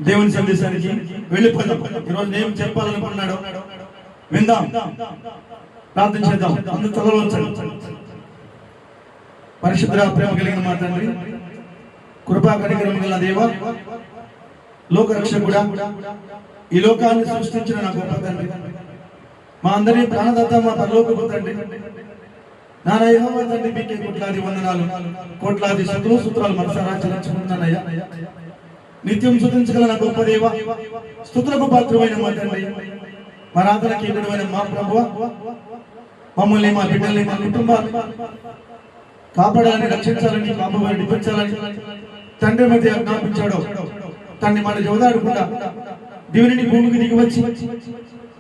దేవుని సందేశానికి వెళ్ళిపోదాం. ఈరోజు ఏం చెప్పాలనుకున్నాడో విందాం, ప్రార్థన చేద్దాం. అందరూ తలలో ఉంచండి. పరిశుద్ధ ప్రేమ కలిగిన మా తండ్రి, కృపా కనికరం గల దేవ, లోకరక్షకుడా, ఈ లోకాన్ని సృష్టించిన నా గొప్ప తండ్రి, మా అందరి ప్రాణదాత, మా పరలోకపు తండ్రి, నా యెహోవా తండ్రి, మీకే కోట్లాది వందనాలు, కోట్లాది స్తుతులు స్తోత్రాలు మనసారా చెల్లించుకుంటున్నానయ్యా. నిత్యం స్తుతించగల నా గొప్ప దేవ, స్తుతులకు పాత్రమైన మా తండ్రి, మా రాధనకి ఎదురైన మా ప్రభువా, మమ్మల్ని, మా బిడ్డల్ని, మా కుటుంబాన్ని కాపాడాలని, రక్షించాలని, పాపవారిని విడిపించాలని తండ్రి మధ్య ఆజ్ఞాపించాడు. తండ్రి మాట జవదాడకుండా దేవుని భూమికి దిగి వచ్చి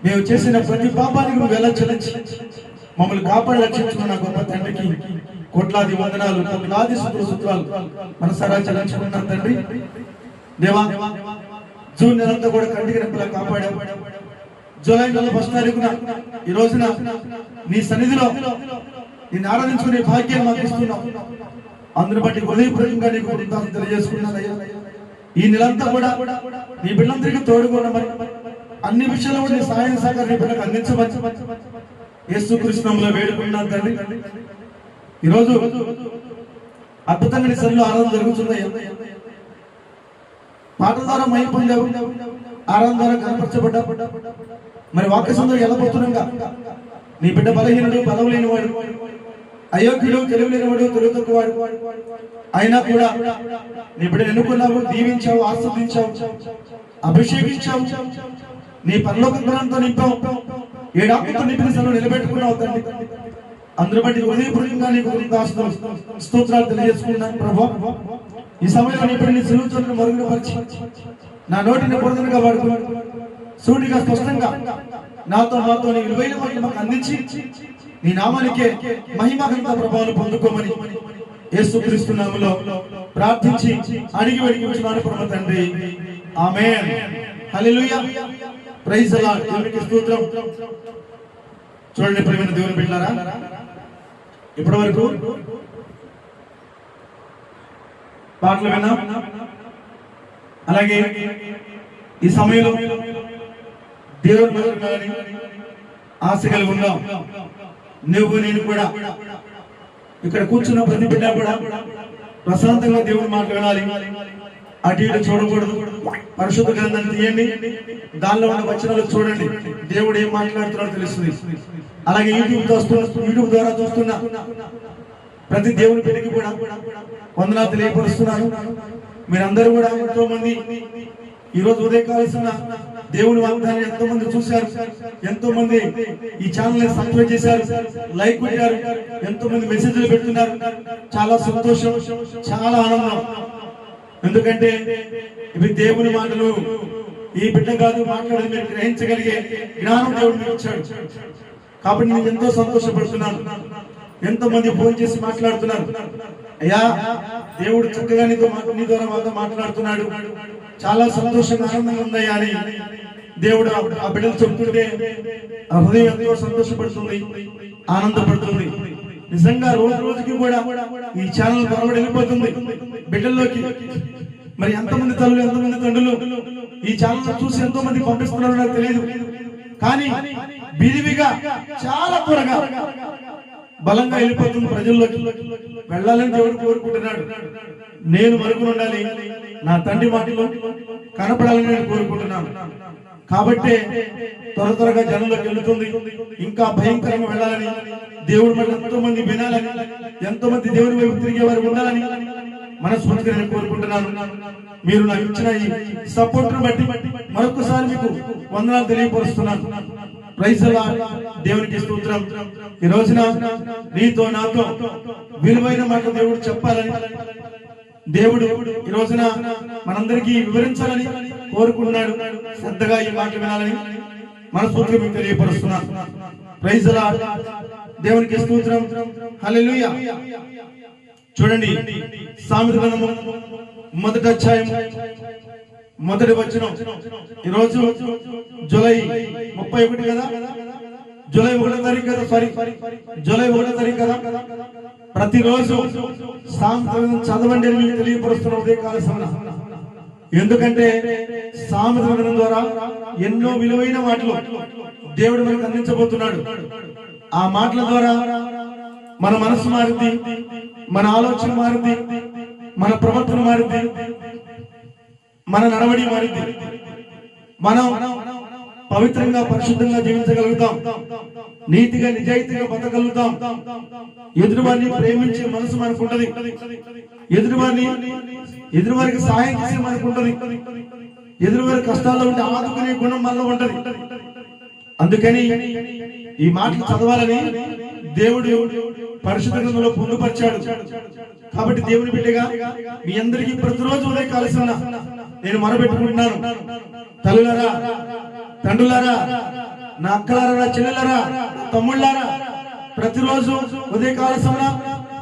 మేము చేసిన ప్రతి పాపానికి నువ్వు ఎలా చెల్లించి మమ్మల్ని కాపాడి రక్షించుకున్న నా గొప్ప తండ్రికి కోట్లాది వందనాలు, కోట్లాది స్తుతులు మనసారా చెల్లించుకున్నాను తండ్రి. దేవా, జూన్ నెలంతా కూడా కంటికి రెప్పలా కాపాడావు. జూలై నెల 1వ తారీఖున ఈ రోజున నీ సన్నిధిలో నిన్ను ఆరాధించుకునే భాగ్యం మాకు ఇస్తున్నావు. అందుని బట్టి హృదయపూర్వకంగా నీకు కృతజ్ఞతలు తెలియజేసుకున్నానయ్యా. ఈ నెలంతా కూడా నీ బిడ్డలందరికీ తోడుగా మరి అన్ని విషయాల్లో కూడా నీ సహాయం సహకారం నీ బిడ్డలకు అందించవచ్చు. యేసుక్రీస్తు నామములో వేడుకుంటున్నాను తండ్రి. ఈరోజు అద్భుతంగా నీ సన్నిధిలో ఆరాధన జరుగుతుందయ్యా. పాటల ద్వారా మహిమ పొందావు, ఆరాధన ద్వారా కనపరచబడ్డా. మరి వాక్య సందులో వెళ్ళబోతున్నాగా నీ బిడ్డ బలహీనుడు, బలం లేనివాడు, అయోగ్యుడు, తెలివి లేనివాడు, తెలివి తక్కువవాడు, అయినా కూడా నీ బిడ్డను ఎన్నుకున్నావు, దీవించావు, ఆస్వాదించావు, అభిషేకించావు, నీ పరలోక జ్ఞానంతో నింపావు, 7 ఆకులతో నింపిన సభలో నిలబెట్టుకున్నావు తండ్రి. అందరి బట్టి హృదయపూర్వకంగా నీకు స్తోత్రాలు తెలియజేసుకున్నాను ప్రభువా. ఈ సమయంలో నీ బిడ్డని సిలువ చోటును మరుగుపరిచి నా నోటిని బురదగా వాడుకున్నాడు. సూటిగా స్పష్టంగా నాతో మాతో నీ విలువైన వాటిని మాకు అందించి నీ నామానికే మహిమ ఘనత ప్రభావాలు పొందుకోమని యేసుక్రీస్తు నామములో ప్రార్థించి అడిగి వేడుకుంటున్నాను పరమ తండ్రి. ఆమేన్. హల్లెలూయా. Praise the Lord. దేవునికి స్తోత్రం. చూడండి ప్రియమైన దేవుని బిడ్డలారా, ఇప్పటి వరకు పాటలు విన్నాం. అలాగే ఈ సమయంలో దేవుని ఆశ కలిగి ఉన్నాం. నువ్వు నేను కూడా ఇక్కడ కూర్చున్న ప్రతి బిడ్డ కూడా ప్రశాంతంగా దేవుని మాట్లాడాలి. అటు ఇటు చూడకూడదు. పరిశుద్ధ గ్రంథాన్ని తీయండి, దానిలో ఉన్న వచనాలు చూడండి. దేవుడు ఏం మాట్లాడుతున్నాడో తెలుస్తుంది. అలాగే యూట్యూబ్ ద్వారా చూస్తున్న ప్రతి దేవుని బిడ్డకి కూడా వందనాలు తెలియపరుస్తున్నాను. మీరందరూ కూడా ఎంతో మంది ఈ రోజు ఉదయకాల్సిన దేవుని వాగ్దానాన్ని ఎంతో మంది చూశారు, ఎంతో మంది ఈ ఛానల్ సబ్స్క్రైబ్ చేశారు, లైక్ కొట్టారు, ఎంతో మంది మెసేజ్లు పెడుతున్నారు. చాలా సంతోషం, చాలా ఆనందం. ఎందుకంటే ఇవి దేవుని మాటలు. ఈ బిడ్డ కాదు మాట్లాడేది, మీరు గ్రహించగలిగే జ్ఞానం దేవుడు మీకు ఇచ్చాడు. కాబట్టి నేను ఎంతో సంతోషపడుతున్నాను. ఎంతో మంది ఫోన్ చేసి మాట్లాడుతున్నారు, అయ్యా దేవుడు చక్కగా నీ ద్వారా మాతో మాట్లాడుతున్నాడు, చాలా సంతోషంగా ఆనందంగా ఉందయ్యా అని దేవుడు ఆ బిడ్డలు చెప్తుంటే హృదయం ఎంతో సంతోషపడుతుంది, ఆనందపడుతుంది. నిజంగా రోజు రోజుకి కూడా ఈ ఛానల్ బలపడి వెళ్ళిపోతుంది బిడ్డల్లోకి. మరి ఎంతమంది తల్లులు, ఎంతమంది తండ్రులు ఈ ఛానల్ చూసి ఎంతో మంది పంపిస్తున్నారో నాకు తెలియదు. కానీ విరివిగా చాలా త్వరగా బలంగా వెళ్ళిపోతుంది ప్రజల్లోకి. వెళ్ళాలని దేవుడు కోరుకుంటున్నాడు. నేను మరుగున ఉండాలి, నా తండ్రి మాటలు కనపడాలని నేను కోరుకుంటున్నాను. కాబట్టి త్వరగా జనంలోకి వెళ్తుంది. ఇంకా భయంకరంగా వెళ్ళాలని, దేవుడి మాట ఎంతో మంది వినాలని, ఎంతో మంది దేవుడి వైపు తిరిగే వారు ఉండాలని మనస్ఫూర్తిగా నేను కోరుకుంటున్నాను. మీరు నాకు ఇచ్చిన ఈ సపోర్ట్ బట్టి మరొకసారి మీకు వందనాలు తెలియపరుస్తున్నాను. Praise the Lord. దేవునికి స్తోత్రం. ఈ రోజున నీతో నాతో విలువైన మాట దేవుడు చెప్పాలని, దేవుడు ఈ రోజున మనందరికీ వివరించాలని కోరుకుంటున్నాడు. శ్రద్ధగా ఈ మాట వినాలని మనస్ఫూర్తిగా మీకు తెలియపరుస్తున్నాను. Praise the Lord. దేవునికి స్తోత్రం. హల్లెలూయా. చూడండి, సామెతల గ్రంథము 1వ అధ్యాయం 1వ వచనం. ఈ రోజు జూలై 31 కదా, జూలై 1వ తారీఖు కదా, జూలై 1వ తారీఖు కదా. ప్రతిరోజు సామెతల గ్రంథం చదవండి అని మీకు తెలియపరుస్తున్న ఉదయకాల సమయం. ఎందుకంటే సామెతల గ్రంథం ద్వారా ఎన్నో విలువైన మాటలు దేవుడు మనకు అందించబోతున్నాడు. ఆ మాటల ద్వారా మన మనసు మారింది, మన ఆలోచన మారింది, మన ప్రవర్తన మారింది, మన నడవడి మారింది. మనం పవిత్రంగా పరిశుద్ధంగా జీవించగలుగుతాం, నీతిగా నిజాయితీగా బతకగలుగుతాం. ఎదురువారిని ప్రేమించే మనసు మనకు ఉంటది, ఎదురువారికి సహాయం చేసే మనకు ఉంటది, ఎదురువారి కష్టాల్లో ఉంటే ఆదుకునే గుణం మనలో ఉంటది. అందుకని ఈ మాటలు చదవాలని దేవుడు పరిశుద్ధ గ్రంథంలో పొందుపరిచాడు. కాబట్టి దేవుని బిడ్డగా మీ అందరికీ ప్రతిరోజు ఉదయం కాలసిన నేను మొరబెట్టుకుంటున్నాను. తల్లులారా, తండ్రులారా, నా అక్కలారా, నా చెల్లెలారా, తమ్ముళ్ళారా, ప్రతిరోజు ఉదయ కాలసిన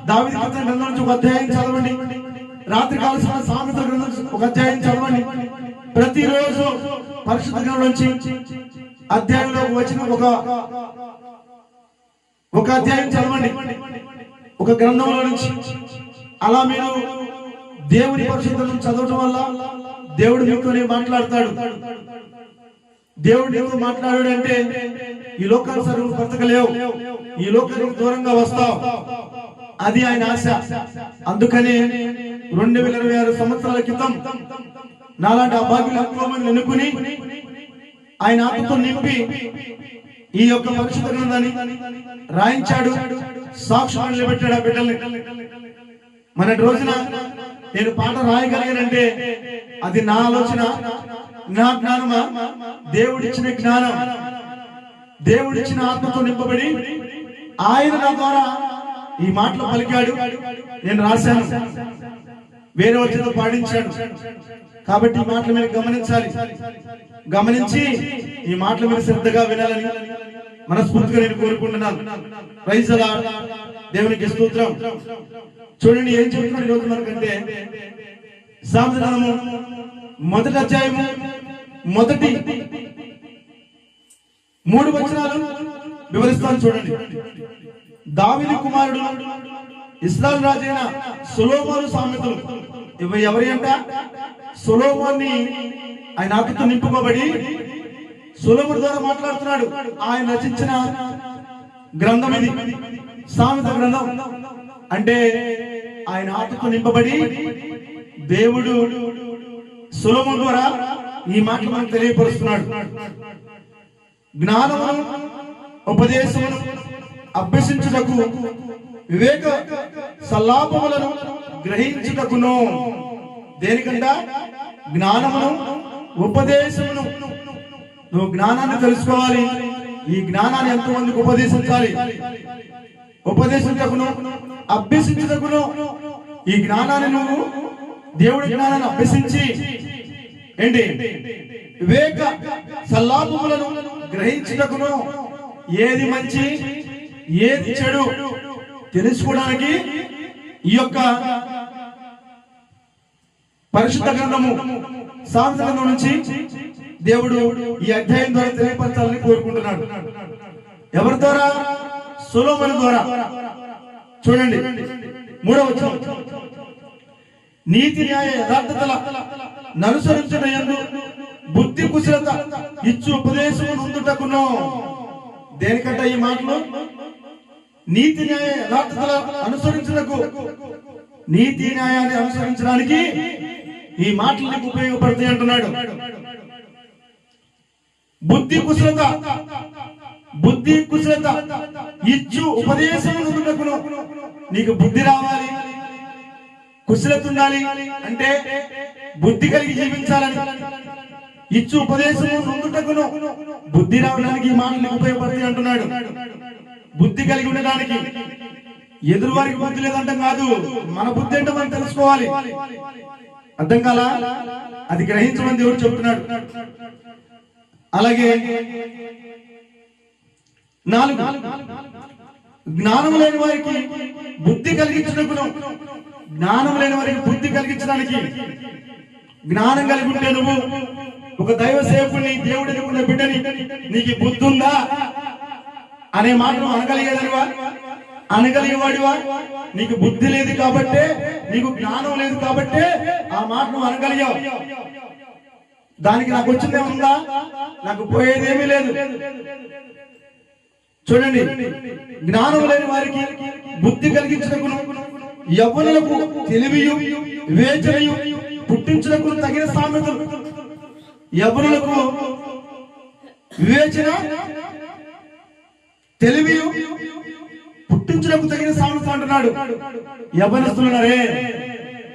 దావీదు కీర్తన గ్రంథం నుంచి ఒక అధ్యాయం చదవండి. రాత్రి కాలసిన సామెతల గ్రంథం ఒక అధ్యాయం చదవండి. ప్రతిరోజు పరిశుద్ధ గ్రంథం నుంచి అధ్యాయంలో వచ్చిన ఒక అధ్యాయం చదవండి, ఒక గ్రంథంలో నుంచి. అలా మీరు దేవుని పరిశుద్ధం చదవటం వల్ల దేవుడు మీతోనే మాట్లాడతాడు. దేవుడు నీతో మాట్లాడాడు అంటే ఈ లోకానుసారం బ్రతకలేవు, ఈ లోకానికి దూరంగా వస్తావు. అది ఆయన ఆశ. అందుకనే 2026 సంవత్సరాల క్రితం నాలాంటి అభాగ్యులను ఎన్నుకుని ఆయన ఆత్మతో నింపి ఈ యొక్క పరిశుద్ధ గ్రంథాన్ని రాయించాడు, సాక్షులు నిలబెట్టాడు ఆ బిడ్డల్ని. మన రోజున నేను పాట రాయగలిగానంటే అది నా ఆలోచన, నా జ్ఞానమా? దేవుడిచ్చిన జ్ఞానం, దేవుడిచ్చిన ఆత్మతో నింపబడి ఆయన నా ద్వారా ఈ మాటలు పలికాడు. నేను రాశాను, వేరే వచ్చేదో పాడించాడు. కాబట్టి ఈ మాటలు మీరు గమనించాలి, గమనించి ఈ మాటలు మీరు శ్రద్ధగా వినాలని మనస్ఫూర్తిగా నేను కోరుకుంటున్నాను. ప్రైజ్ ది లార్డ్, దేవునికి స్తోత్రం. చూడండి ఏం చెప్తున్నాడు ఈరోజు మనకంటే, సామెతల గ్రంథము 1వ అధ్యాయము మొదటి 3 వచనాలు వివరిస్తాను. చూడండి, దావీదు కుమారుడు ఇశ్రాయేలు రాజైన సొలొమోను సామెతలు. ఇవి ఎవరి అంట? సొలొమోన్ని ఆయన ఆత్మతో నింపుకోబడి సొలొమోను ద్వారా మాట్లాడుతున్నాడు. ఆయన రచించిన గ్రంథం ఇది, సామెతల గ్రంథం. అంటే ఆయన ఆత్మతో నింపబడి దేవుడు సొలొమోను ద్వారా ఈ మాటలు మనకు తెలియపరుస్తున్నాడు. జ్ఞానమును ఉపదేశమును అభ్యసించుటకు, వివేక సల్లాపములను గ్రహించుటకును. దేనికంట? జ్ఞానమును ఉపదేశమును. నువ్వు జ్ఞానాన్ని తెలుసుకోవాలి, ఈ జ్ఞానాన్ని ఎంతమందికి ఉపదేశించాలి. ఉపదేశించకును, అభ్యసించుటకును. ఈ జ్ఞానాన్ని నువ్వు దేవుడి జ్ఞానాన్ని అభ్యసించి ఏంటి? వివేక సల్లాపములను గ్రహించుటకును. ఏది మంచి, ఏది చెడు తెలుసుకోవడానికి ఈ యొక్క పరిశుద్ధ గ్రంథము సామెతల గ్రంథం నుంచి దేవుడు ఈ అధ్యాయం ద్వారా తెలియపరచాలని కోరుకుంటున్నాడు. ఎవరి ద్వారా? సొలొమోను ద్వారా. చూడండి 3వ వచనం, నీతి న్యాయ యథార్థతల ననుసరించుట యందు బుద్ధి కుశలత ఇచ్చు ఉపదేశము నుండుటకును. దేనికంట ఈ మాటలు? నీతి న్యాయ యథార్థతల అనుసరించుటకు, నీతి న్యాయాన్ని అనుసరించడానికి ఈ మాటలు నీకు ఉపయోగపడతాయి అంటున్నాడు. బుద్ధి కుశలత ఇచ్చు ఉపదేశము నుండుటకును. నీకు బుద్ధి రావాలి, కుశలత ఉండాలి అంటే బుద్ధి కలిగి జీవించాలని. ఇచ్చు ఉపదేశము నుండుటకును, బుద్ధి రావడానికి ఈ మాటలు ఉపయోగపడతాయి అంటున్నాడు. బుద్ధి కలిగి ఉండడానికి. ఎదురు వారికి బుద్ధి లేదంటాం కాదు, మన బుద్ధి అంటే మనం తెలుసుకోవాలి. అర్థం కాలా? అది గ్రహించమని దేవుడు చెప్తున్నాడు. అలాగే 4, జ్ఞానం లేని వారికి బుద్ధి కలిగించడానికి. జ్ఞానం లేని వారికి బుద్ధి కలిగించడానికి. జ్ఞానం కలిగి ఉంటే నువ్వు ఒక దైవ సేవకుని, దేవుడు ఎన్నుకున్న బిడ్డని, నీకు బుద్ధి ఉందా అనే మాట అనగలిగేదనివా? అనగలిగేవాడివా? నీకు బుద్ధి లేదు కాబట్టే, నీకు జ్ఞానం లేదు కాబట్టే ఆ మాట నువ్వు అనగలిగావు. దానికి నాకు వచ్చిందేముందా? నాకు పోయేదేమీ లేదు. చూడండి, జ్ఞానం లేని వారికి బుద్ధి కలిగించటకును, యవ్వనులకు తెలివియు వివేచనయు పుట్టించటకు తగిన సామెతలు. యవ్వనులకు వివేచన, తెలివియు పుట్టించటకు తగిన సామెత అంటున్నాడు. యవ్వనస్తులున్నారే,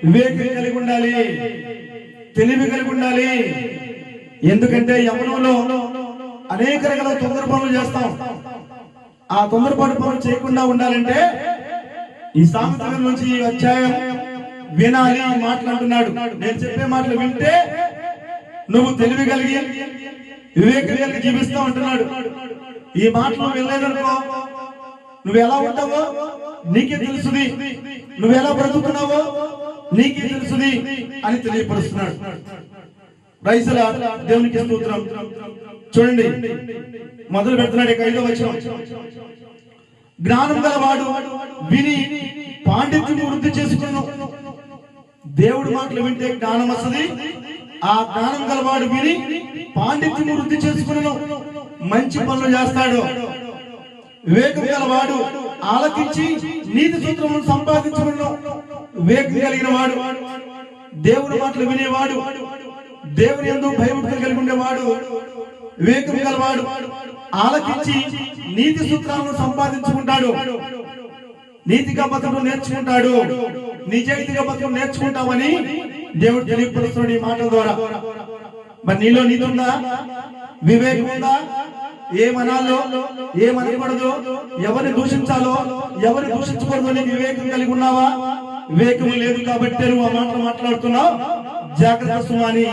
వివేకం కలిగి ఉండాలి, తెలివి కలిగి ఉండాలి. ఎందుకంటే యవ్వనంలో అనేక రకాల తొందర పనులు చేస్తాం. ఆ తొందరపాటు పనులు చేయకుండా ఉండాలంటే ఈ సామెతల నుంచి ఈ అధ్యాయం వినాలి. మాట్లాడుతున్నాడు, నేను చెప్పే మాటలు వింటే నువ్వు తెలివి కలిగి వివేకం కలిగి జీవిస్తావు అంటున్నాడు. ఈ మాటలు వినలేదనుకో, నువ్వు ఎలా ఉంటావో నీకే తెలుసుది, నువ్వు ఎలా బ్రతుకుతున్నావో నీకే తెలుసుది అని తెలియపరుస్తున్నాడు. రైతుల దేవునికి స్తోత్రం. చూడండి, మొదలు పెడుతున్నాడు 5వ వచనం. జ్ఞానం గలవాడు విని పాండిత్యం వృద్ధి చేసుకును. దేవుడి మాటలు వింటే జ్ఞానం వస్తుంది. ఆ జ్ఞానం గలవాడు విని పాండిత్యం వృద్ధి చేసుకును, మంచి పనులు చేస్తాడు. వివేకం గలవాడు ఆలకించి నీతి సూత్రములను సంపాదించుకును. వివేకం కలిగిన వాడు, దేవుడి మాటలు వినేవాడు, దేవుని యందు భయభక్తులు కలిగి ఉండేవాడు, వివేకం గలవాడు ఆలకించి నీతి సూత్రాలను సంపాదించుకుంటాడు. నీతిగా బతకడం నేర్చుకుంటాడు. నిజాయితీగా బతకడం నేర్చుకుంటామని దేవుడు తెలియపరుస్తున్నాడు ఈ మాటల ద్వారా. మరి నీలో నీతి ఉందా? వివేకం ఉందా? ఏమనాలో, ఏమనకూడదు, ఎవరిని దూషించాలో, ఎవరిని దూషించకూడదు అని వివేకం కలిగి ఉన్నావా? వివేకం లేదు కాబట్టి నువ్వు ఆ మాటలు మాట్లాడుతున్నావు. జాగ్రత్త సుమాని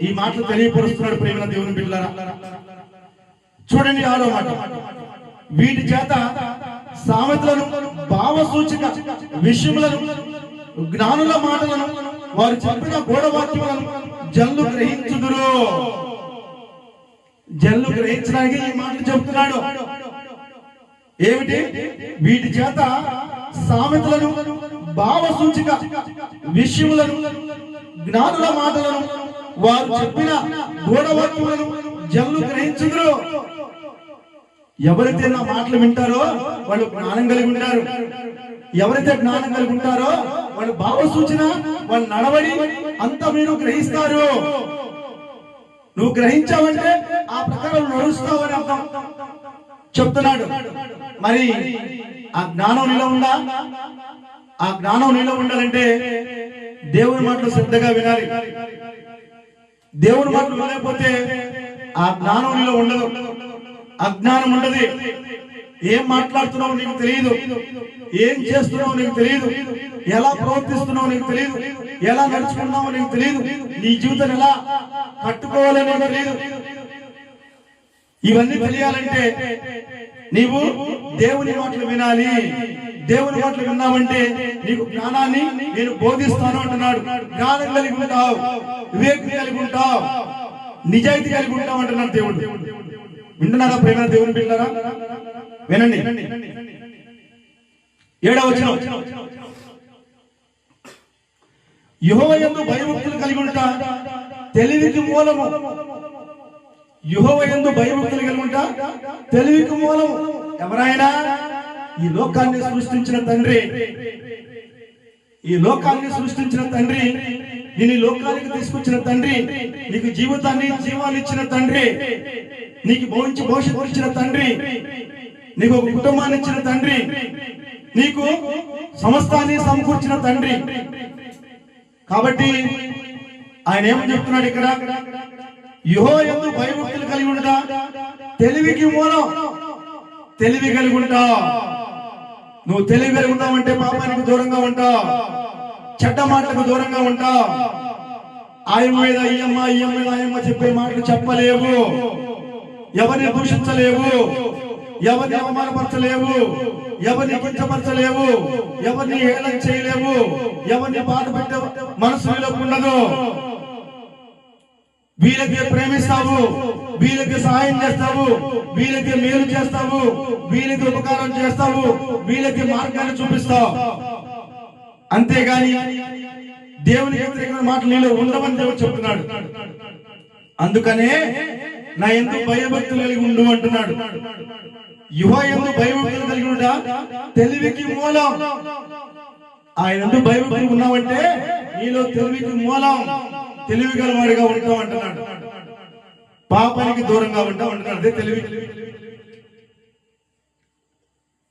ఈ మాటలు తెలియపరుస్తున్నాడు. ప్రేమ దేవుని బిడ్డలారా, చూడండి 6వ మాట. వీటి చేత సామెతలను, భావ సూచక విషయములను, జ్ఞానుల మాటలను, వారు చెప్పిన గూఢవాక్యములను జనులు గ్రహించుదురు. జనులు గ్రహించడానికి ఈ మాటలు చెబుతున్నాడు. ఏమిటి? వీటి చేత సామెతలను, భావ సూచక విషయములను, జ్ఞానుల మాటలను, వారు చెప్పిన గూఢవాక్యములను జనులు గ్రహించుదురు. ఎవరైతే నా మాటలు వింటారో వాళ్ళు జ్ఞానం కలిగి ఉంటారు. ఎవరైతే జ్ఞానం కలిగి ఉంటారో వాళ్ళు భావ సూచన, వాళ్ళు నడవడి అంతా మీరు గ్రహిస్తారు. నువ్వు గ్రహించావంటే ఆ ప్రకారం నడుస్తావని అర్థం చెప్తున్నాడు. మరి ఆ జ్ఞానం నీలో ఉందా? ఆ జ్ఞానం నీలో ఉండాలంటే దేవుని మాటలు శ్రద్ధగా వినాలి. దేవుని మాటలు వినలేకపోతే ఆ జ్ఞానం నీలో ఉండదు, అజ్ఞానం ఉండదు. ఏం మాట్లాడుతున్నావు నీకు తెలియదు, ఏం చేస్తున్నావు నీకు తెలియదు, ఎలా ప్రవర్తిస్తున్నావు నీకు తెలియదు, ఎలా నడుచుకున్నావో నీకు తెలియదు, నీ జీవితం ఎలా కట్టుకోవాలని తెలియదు. ఇవన్నీ తెలియాలంటే నీవు దేవుని మాటలు వినాలి. దేవుని మాటలు విన్నావంటే నీకు జ్ఞానాన్ని నేను బోధిస్తాను అంటున్నాడు. జ్ఞానం కలిగి ఉంటావు, వివేకం కలిగి ఉంటావు, నిజాయితీ కలిగి ఉంటావు అంటున్నాడు దేవుడు. వింటున్నారా ప్రేమ దేవుని బిడ్డలారా? వినండి. 7వ వచనం. యెహోవా యందు భయభక్తులు కలిగి ఉంటా తెలివికి మూలము. యెహోవా యందు భయభక్తులు కలిగి ఉంటా తెలివికి మూలము. ఎవరైనా ఈ లోకాన్ని సృష్టించిన తండ్రి, ఈ లోకాన్ని సృష్టించిన తండ్రి, నేను ఈ లోకానికి తీసుకొచ్చిన తండ్రి, నీకు జీవితాన్ని జీవాన్ని ఇచ్చిన తండ్రి, నీకు భవిష్యత్తు ఇచ్చిన తండ్రి, నీకు ఒక కుటుంబాన్ని ఇచ్చిన తండ్రి, నీకు సమస్తాన్ని సమకూర్చిన తండ్రి. కాబట్టి ఆయన ఏమని చెప్తున్నాడు ఇక్కడ? యెహోవా యందు భయభక్తులు కలిగి ఉంటా తెలివికి మూలం. తెలివి కలిగి ఉంటా. నువ్వు తెలివి కలిగి ఉంటావంటే పాపానికి దూరంగా ఉంటావు, చెడ్డ మాటలకు దూరంగా ఉంటావు. ఆయన మీద ఈయమ్మ, ఈయమ్మ మీద ఆయమ్మ చెప్పే మాటలు చెప్పలేవు, ఎవరిని దూషించలేవు, ఎవరిని అవమానపరచలేవు, ఎవరిని కించపరచలేవు, ఎవరిని హేళన చేయలేవు, ఎవరిని బాధ పెట్టే మనసు ఉండదు. వీళ్ళకి ప్రేమిస్తావు, వీళ్ళకి సహాయం చేస్తావు, వీళ్ళకి మేలు చేస్తావు, వీళ్ళకి ఉపకారం చేస్తావు, వీళ్ళకి మార్గాన్ని చూపిస్తావు. అంతేగాని దేవునికి వ్యతిరేకమైన మాటలు నీలో ఉండవని దేవుడు చెప్తున్నాడు. అందుకనే నా యందు భయభక్తులు కలిగి ఉండు అంటున్నాడు. యెహోవా యందు భయభక్తులు కలిగి ఉండా తెలివికి మూలం. ఆయన యందు భయభక్తులు ఉన్నావంటే నీలో తెలివికి మూలం. తెలివి గలవాడిగా ఉంటావు అంటున్నాడు. పాపానికి దూరంగా ఉంటావు అంటున్నాడు. అదే తెలివి.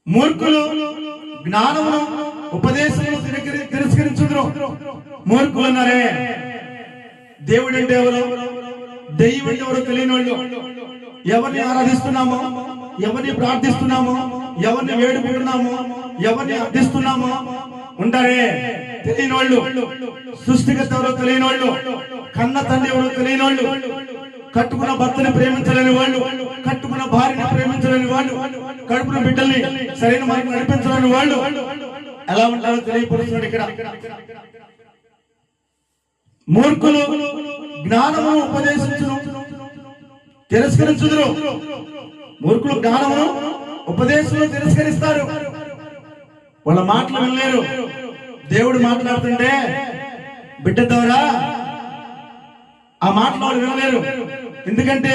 మూర్ఖులు జ్ఞానమును ఉపదేశమును తిరస్కరించుదురు. మూర్ఖులు అన్నారే. దేవుడు అంటే ఎవరు, దైవం అంటే ఎవరో తెలియని వాళ్ళు. ఎవరిని ఆరాధిస్తున్నామో, ఎవరిని ప్రార్థిస్తున్నామో, ఎవరిని వేడుకుంటున్నామో, ఎవరిని అర్థిస్తున్నామో ఉంటారే తెలియని వాళ్ళు. సృష్టికర్త ఎవరో తెలియని వాళ్ళు, కన్న తండ్రి ఎవరో తెలియని వాళ్ళు, కట్టుకున్న భర్తని ప్రేమించలేని వాళ్ళు, కట్టుకున్న భార్యని ప్రేమించలేని వాళ్ళు, కడుపున బిడ్డల్ని సరైన మార్గం నడిపించలేని వాళ్ళు ఎలా ఉంటారో తెలియపరుస్తున్నాడు ఇక్కడ. మూర్ఖులు జ్ఞానమును ఉపదేశించును తిరస్కరించుదురు. మూర్ఖులు జ్ఞానమును ఉపదేశమును తిరస్కరిస్తారు. వాళ్ళ మాటలు వినలేరు. దేవుడు మాట్లాడుతుంటే బిడ్డ ద్వారా ఆ మాటలు వాళ్ళు వినలేరు. ఎందుకంటే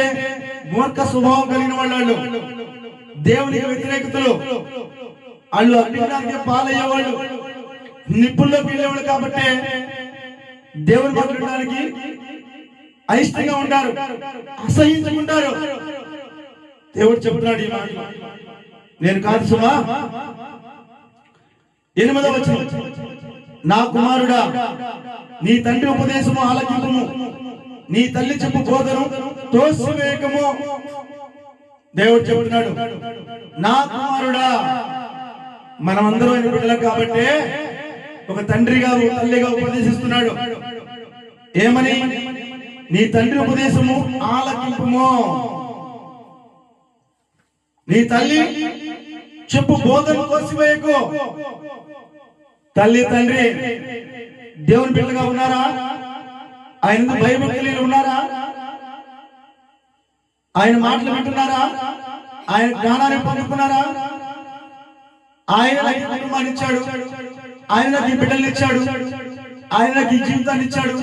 మూర్ఖ స్వభావం కలిగిన వాళ్ళు, దేవునికి వ్యతిరేకతలు, వాళ్ళు అగ్నిగ్రాంతికి పాలయ్యేవాళ్ళు, నిప్పుల్లోకి వెళ్ళేవాళ్ళు. కాబట్టి దేవుని మాట్లాడడానికి అయిష్టంగా ఉంటారు, అసహించుకుంటారు. దేవుడు చెప్తున్నాడు ఈ మాట. నేను కాదు సుమా. 8వ వచనం, నా కుమారుడా నీ తండ్రి ఉపదేశము ఆలకింపుము, నీ తల్లి చెప్పు బోధను తోసివేయకము. దేవుడు చెబుతున్నాడు, నా కుమారుడా. మనమందరం ఆయన బిడ్డలం కాబట్టి ఒక తండ్రిగా తల్లిగా ఉపదేశిస్తున్నాడు. ఏమని? నీ తండ్రి ఉపదేశము ఆలకింపుము, నీ తల్లి చెప్పు బోధను తోసివేయకు. తల్లి తండ్రి దేవుని బిడ్డగా ఉన్నారా? ఆయన భయభక్తులు ఉన్నారా? ఆయన మాటలు వింటున్నారా? ఆయన జ్ఞానాన్ని పొందుకున్నారా? ఆయన నాకు కుటుంబాన్ని ఇచ్చాడు, ఆయన నాకు ఈ బిడ్డల్ని ఇచ్చాడు, ఆయన నాకు ఈ జీవితాన్ని ఇచ్చాడు,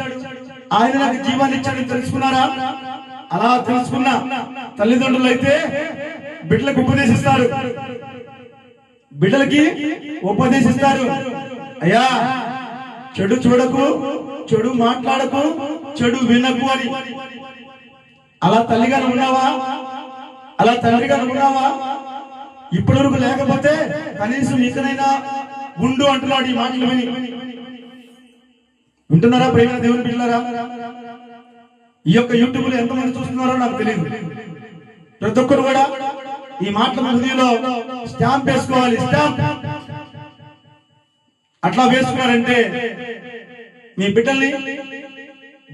ఆయన నాకు జీవాన్ని ఇచ్చాడని తెలుసుకున్నారా? అలా తెలుసుకున్న తల్లిదండ్రులు అయితే బిడ్డలకు ఉపదేశిస్తారు. బిడ్డలకి ఉపదేశిస్తారు, అయ్యా చెడు చూడకు, చెడు మాట్లాడకు, చెడు వినకు అని. అలా తల్లిగా ఉన్నావా? అలా తండ్రిగా ఉన్నావా? ఇప్పటి వరకు లేకపోతే కనీసం ఇకనైనా ఉండు అంటున్నాడు ఈ మాటలు విని. వింటున్నారా ప్రేమ దేవుని బిడ్డలారా? ఈ యొక్క యూట్యూబ్ లో ఎంతమంది చూస్తున్నారో నాకు తెలియదు. ప్రతి ఒక్కరు కూడా ఈ మాటల హృదయంలో స్టాంప్ వేసుకోవాలి. స్టాంప్ అట్లా వేసుకున్నారంటే మీ బిడ్డల్ని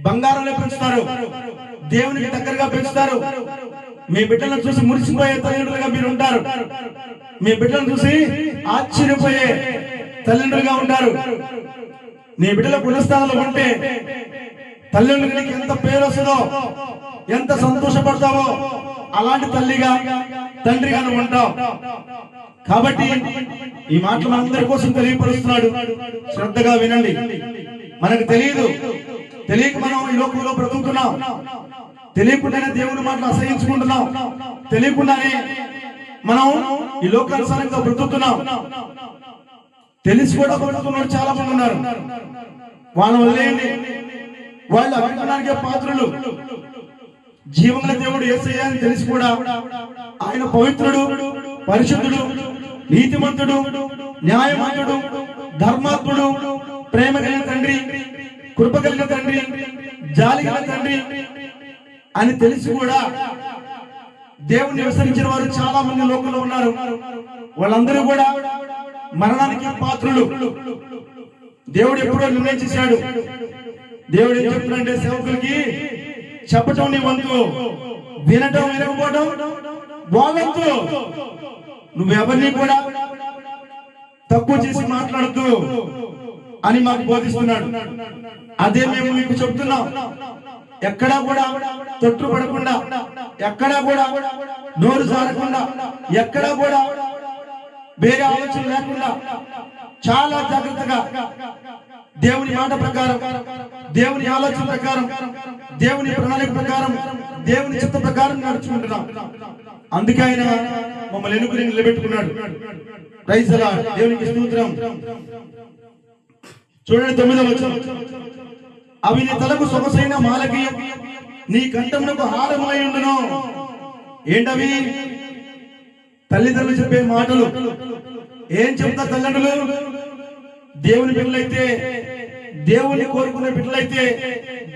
బంగారంలో పెంచుతారు, దేవునికి దగ్గరగా పెంచుతారు. మీ బిడ్డలను చూసి మురిసిపోయే తల్లిదండ్రులుగా మీరు ఉంటారు. మీ బిడ్డలను చూసి ఆశ్చర్యపోయే తల్లిదండ్రులుగా ఉంటారు. నీ బిడ్డల పునఃస్థానంలో ఉంటే తల్లిదండ్రులకి ఎంత పేరు వస్తుందో, ఎంత సంతోషపడతావో అలాంటి తల్లిగా తండ్రిగా నువ్వు ఉంటావు. కాబట్టి ఈ మాటలు మనందరి కోసం తెలియపరుస్తున్నాడు. శ్రద్ధగా వినండి. మనకు తెలియదు, తెలియక మనం ఈ లోకంలో బ్రతుకుతున్నాం. తెలియకుండానే దేవుని మాటలు అసహించుకుంటున్నాం. తెలియకుండానే మనం ఈ లోకానుసారంగా బ్రతుకుతున్నాం. తెలిసి కూడా బ్రతుకున్న చాలా మంది ఉన్నారు. వాళ్ళ వల్లేంటి? వాళ్ళు అభిమానానికే పాత్రులు. జీవముల దేవుడు యేసయ్య అని తెలిసి కూడా ఆయన పవిత్రుడు, పరిశుద్ధుడు, నీతిమంతుడు, న్యాయమంతుడు, ధర్మాత్ముడు, ప్రేమ కలిగిన తండ్రి, కృప కలిగిన తండ్రి, జాలి కలిగిన తండ్రి అని తెలిసి కూడా దేవుణ్ణి విసరించిన వారు చాలా మంది లోకంలో ఉన్నారు. వాళ్ళందరూ కూడా మరణానికి పాత్రులు. దేవుడు ఎప్పుడో నిర్ణయం చేశాడు. దేవుడు ఏం చెప్తున్నాడంటే సేవకులకి చెప్పటం నీ వంతు, వినటం వినకపోవడం వాళ్ళంతు. నువ్వెవరిని కూడా తక్కువ చేసి మాట్లాడద్దు అని మాకు బోధిస్తున్నాడు. అదే మేము మీకు చెప్తున్నాం. ఎక్కడా కూడా తొట్టు పడకుండా, ఎక్కడా కూడా నోరు జారకుండా, ఎక్కడా కూడా వేరే ఆలోచన లేకుండా చాలా జాగ్రత్తగా దేవుని మాట ప్రకారం, దేవుని ఆలోచన ప్రకారం, దేవుని ప్రణాళిక ప్రకారం, దేవుని చిత్త ప్రకారం నడుచుకుంటున్నాం. అందుకే ఆయన మమ్మల్ని ఎన్నుకుని నిలబెట్టుకున్నాడు. ప్రైజ్ ది లార్డ్, దేవునికి స్తోత్రం. చూడండి 9వ వచనం, అవి నీ తలకు సొగసైన మాలకి, నీ కంఠమునకు హారమై ఉండును. ఏంటవి? తల్లిదండ్రులు చెప్పే మాటలు. ఏం చెప్తా తల్లిదండ్రులు? దేవుని బిడ్డలైతే, దేవుని కోరుకునే బిడ్డలైతే,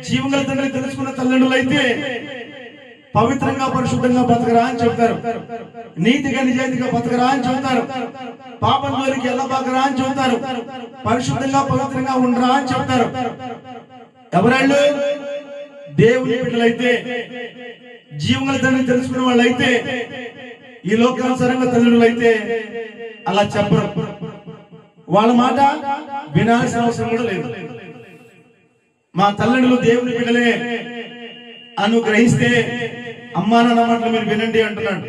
జీవగల తండ్రి తెలుసుకున్న తల్లిదండ్రులైతే పవిత్రంగా పరిశుద్ధంగా బతకరా అని చెప్తారు. నీతిగా నిజాయితీగా బతకరా అని చెప్తారు. పాపం జోలికి వెళ్ళబాకరా అని చెప్తారు. పరిశుద్ధంగా పవిత్రంగా ఉండరా అని చెప్తారు. ఎవరాళ్ళు? దేవుని బిడ్డలైతే, జీవగల తండ్రిని తెలుసుకున్న వాళ్ళైతే, ఈ లోకానుసారంగా తల్లిదండ్రులైతే అలా చెప్పరు. వాళ్ళ మాట వినాల్సిన అవసరం కూడా లేదు. మా తల్లిదండ్రులు దేవుని బిడ్డలే అనుగ్రహిస్తే అమ్మా నాన్న మాటలు మీరు వినండి అంటున్నాడు.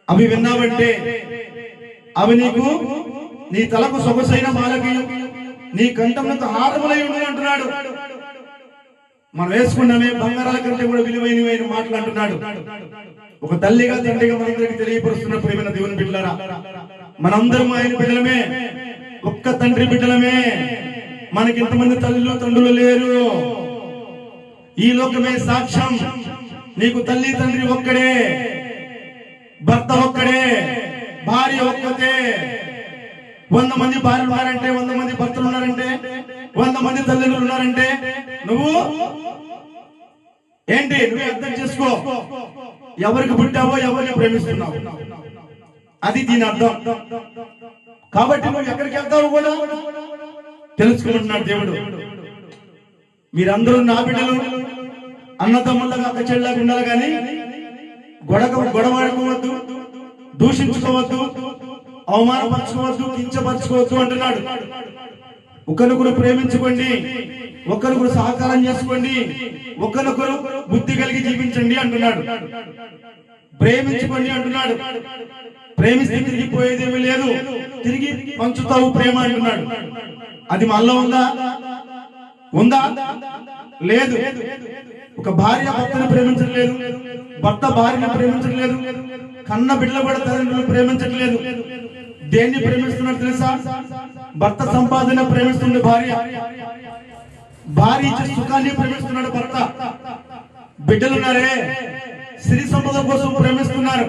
అవి విన్నావంటే అవి నీకు, నీ తలకు సొగసైన మాలకి, నీ కంఠమునకు హారములై ఉండును అంటున్నాడు. మనం వేసుకున్నామే బంగారాల కంటే కూడా విలువైన మాటలు అంటున్నాడు. ఒక తల్లిగా తండ్రిగా మనందరికి తెలియపరుస్తున్న ప్రేమైన దేవుని బిడ్డలారా, మనందరం ఆయన బిడ్డలమే, ఒక్క తండ్రి బిడ్డలమే. మనకి ఇంతమంది తల్లులు తండ్రులు లేరు. ఈ లోకమే సాక్ష్యం. నీకు తల్లి తండ్రి ఒక్కడే, భర్త ఒక్కడే, భార్య ఒక్కతే. 100 మంది భార్యలు ఉన్నారంటే, 100 మంది భర్తలు ఉన్నారంటే, 100 మంది తల్లిదండ్రులు ఉన్నారంటే నువ్వు ఏంటి? నువ్వు అర్థం చేసుకో. ఎవరికి పుట్టావో, ఎవరిని ప్రేమిస్తున్నావు, అది దీని అర్థం. కాబట్టి నువ్వు ఎక్కడికి వెళ్తావు కూడా తెలుసుకుంటున్నాడు దేవుడు. మీరందరూ నా బిడ్డలు, అన్నదమ్ముళ్ళగా అక్క చెల్లెలాగా ఉండాలి, కానీ గొడవాడుకోవద్దు, దూషించుకోవద్దు, అవమానపరచుకోవద్దు, కించపరచుకోవద్దు అంటున్నాడు. ఒకరికొకరు ప్రేమించుకోండి, ఒకరికొకరు సహకారం చేసుకోండి, ఒకరికొకరు బుద్ధి కలిగి జీవించండి అంటున్నాడు. ప్రేమించుకోండి అంటున్నాడు. ప్రేమిస్తే తిరిగి పోయేదేమీ లేదు, తిరిగి పంచుతావు ప్రేమ అంటున్నాడు. అది మనలో ఉందా? లేదు. ఒక భార్య భర్తను ప్రేమించట్లేదు, భర్త భార్యను ప్రేమించట్లేదు, కన్న బిడ్డలు కూడా తల్లిదండ్రులు ప్రేమించట్లేదు. దేన్ని ప్రేమిస్తున్నాడు తెలుసా? భర్త సంపాదన ప్రేమిస్తుంది భార్య, భార్య ఇచ్చే సుఖాన్ని ప్రేమిస్తున్నాడు భర్త. బిడ్డలున్నారే సిరి సంపద కోసం ప్రేమిస్తున్నారు.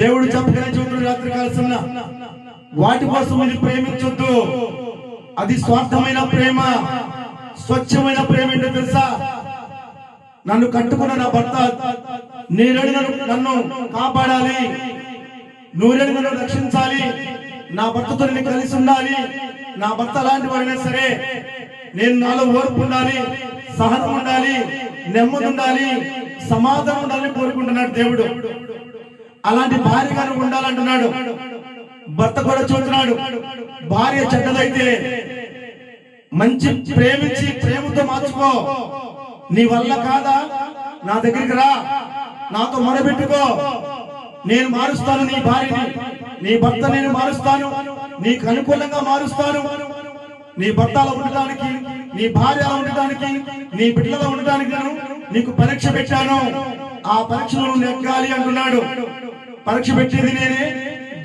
దేవుడు చెప్పగానే చూస్తున్నాడు రాత్రి కాల్సిన వాటి కోసం మీరు ప్రేమించొద్దు. అది స్వార్థమైన ప్రేమ. స్వచ్ఛమైన ప్రేమ ఏంటో తెలుసా? నన్ను కట్టుకున్న నా భర్త నన్ను కాపాడాలి, నూరేళ్ళు నన్ను రక్షించాలి, నా భర్తతో నేను కలిసి ఉండాలి, నా భర్త అలాంటి వాడైనా సరే నేను నాలో ఓర్పు ఉండాలి, సహనం ఉండాలి, నెమ్మది ఉండాలి, సమాధానం ఉండాలని కోరుకుంటున్నాడు దేవుడు. అలాంటి భార్యగా ఉండాలంటున్నాడు. భర్త కూడా చూస్తున్నాడు, భార్య చెడ్డదైతే మంచి ప్రేమించి ప్రేమతో మార్చుకో. నీ వల్ల కాదా? నా దగ్గరికి రా, నాతో మొరబెట్టుకో, నేను మారుస్తాను నీ భార్యని, నీ భర్త నేను మారుస్తాను, నీకు అనుకూలంగా మారుస్తాను. నీ భర్త అలా ఉండటానికి, నీ భార్య అలా ఉండటానికి, నీ బిడ్డలా ఉండటానికి నేను నీకు పరీక్ష పెట్టాను. ఆ పరీక్షలో నువ్వు నెగ్గాలి అంటున్నాడు. పరీక్ష పెట్టేది నేనే,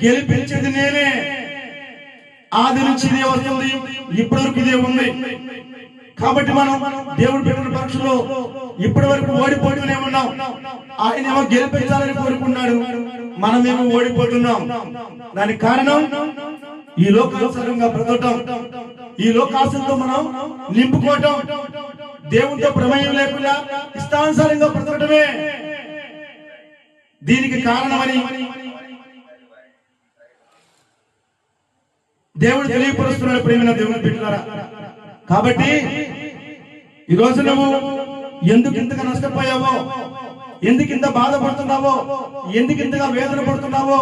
గెలిపించేది నేనే. ఆది నుంచి ఇదే వస్తుంది, ఇప్పటి వరకు ఇదే ఉంది. కాబట్టి మనం దేవుడు పెట్టిన పరీక్షలో ఇప్పటి వరకు ఓడిపోతూనే ఉన్నాం. ఆయన ఏమో గెలిపించాలని కోరుకున్నాడు, మనమేమో ఓడిపోతున్నాం. దానికి కారణం ఈ లోకానుసారంగా బ్రతకటం, ఈ లోకాశంతో మనం నింపుకోవటం, దేవునితో ప్రమేయం లేకుండా ఇష్టానుసారంగా బ్రతకటమే దీనికి కారణమని దేవుడు తెలియపరుస్తున్నాడు ప్రేమైన దేవుని బిడ్డలారా. కాబట్టి ఈ రోజు నువ్వు ఎందుకు ఇంతగా నష్టపోయావో, ఎందుకు ఇంత బాధపడుతున్నావో, ఎందుకు ఇంతగా వేదన పడుతున్నావో,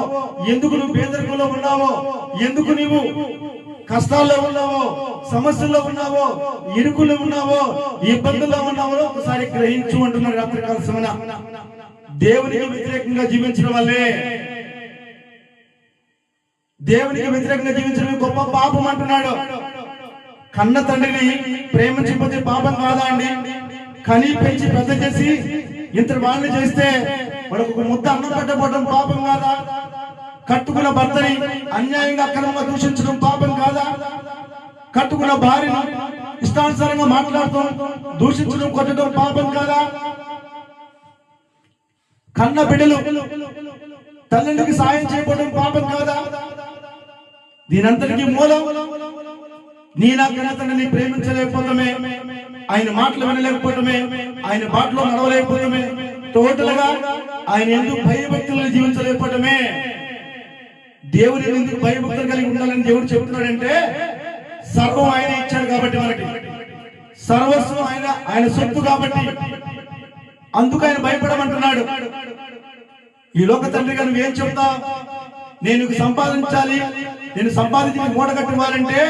ఎందుకు నువ్వు పేదరికంలో ఉన్నావో, ఎందుకు నువ్వు కష్టాల్లో ఉన్నావో, సమస్యల్లో ఉన్నావో, ఇరుకుల్లో ఉన్నావో, ఇబ్బందుల్లో ఉన్నావో ఒకసారి గ్రహించు అంటున్నారు రాత్రికాల సమన. దేవునికి వ్యతిరేకంగా జీవించడం వల్లే, దేవునికి వ్యతిరేకంగా జీవించడం గొప్ప పాపం అంటున్నాడు. కన్న తండ్రిని ప్రేమించకపోతే పాపం కాదా అండి? కని పెంచి పెద్ద చేసి ఇంత వాళ్ళని చేస్తే వాడికి ఒక ముద్ద అన్నం పెట్టబోవడం పాపం కాదా? కట్టుకున్న భర్తని అన్యాయంగా అక్రమంగా దూషించడం పాపం కాదా? కట్టుకున్న భార్యను ఇష్టానుసారంగా మాట్లాడుతూ దూషించడం, కొట్టడం పాపం కాదా? కన్న బిడ్డలు తల్లికి సాయం చేయబడడం పాపం కాదా? దీనంతటికి మూలం నీ నా కన్న తండ్రిని ప్రేమించలేకపోవడమే, ఆయన మాటలు వినలేకపోవడమే, ఆయన బాటలో నడవలేకపోవడమే, టోటల్ గా ఆయన ఎందుకు భయభక్తులను జీవించలేకపోవడమే. దేవుని ఎందుకు భయభక్తులు కలిగి ఉండాలని దేవుడు చెబుతున్నాడంటే, సర్వం ఆయన ఇచ్చాడు కాబట్టి, మనకి సర్వస్వం ఆయన సొత్తు కాబట్టి, అందుకు ఆయన భయపడమంటున్నాడు. ఈ లోక తండ్రిగా నువ్వేం చెప్తావు? నేను సంపాదించాలి, నేను సంపాదించి మూట కట్టివ్వాలంటే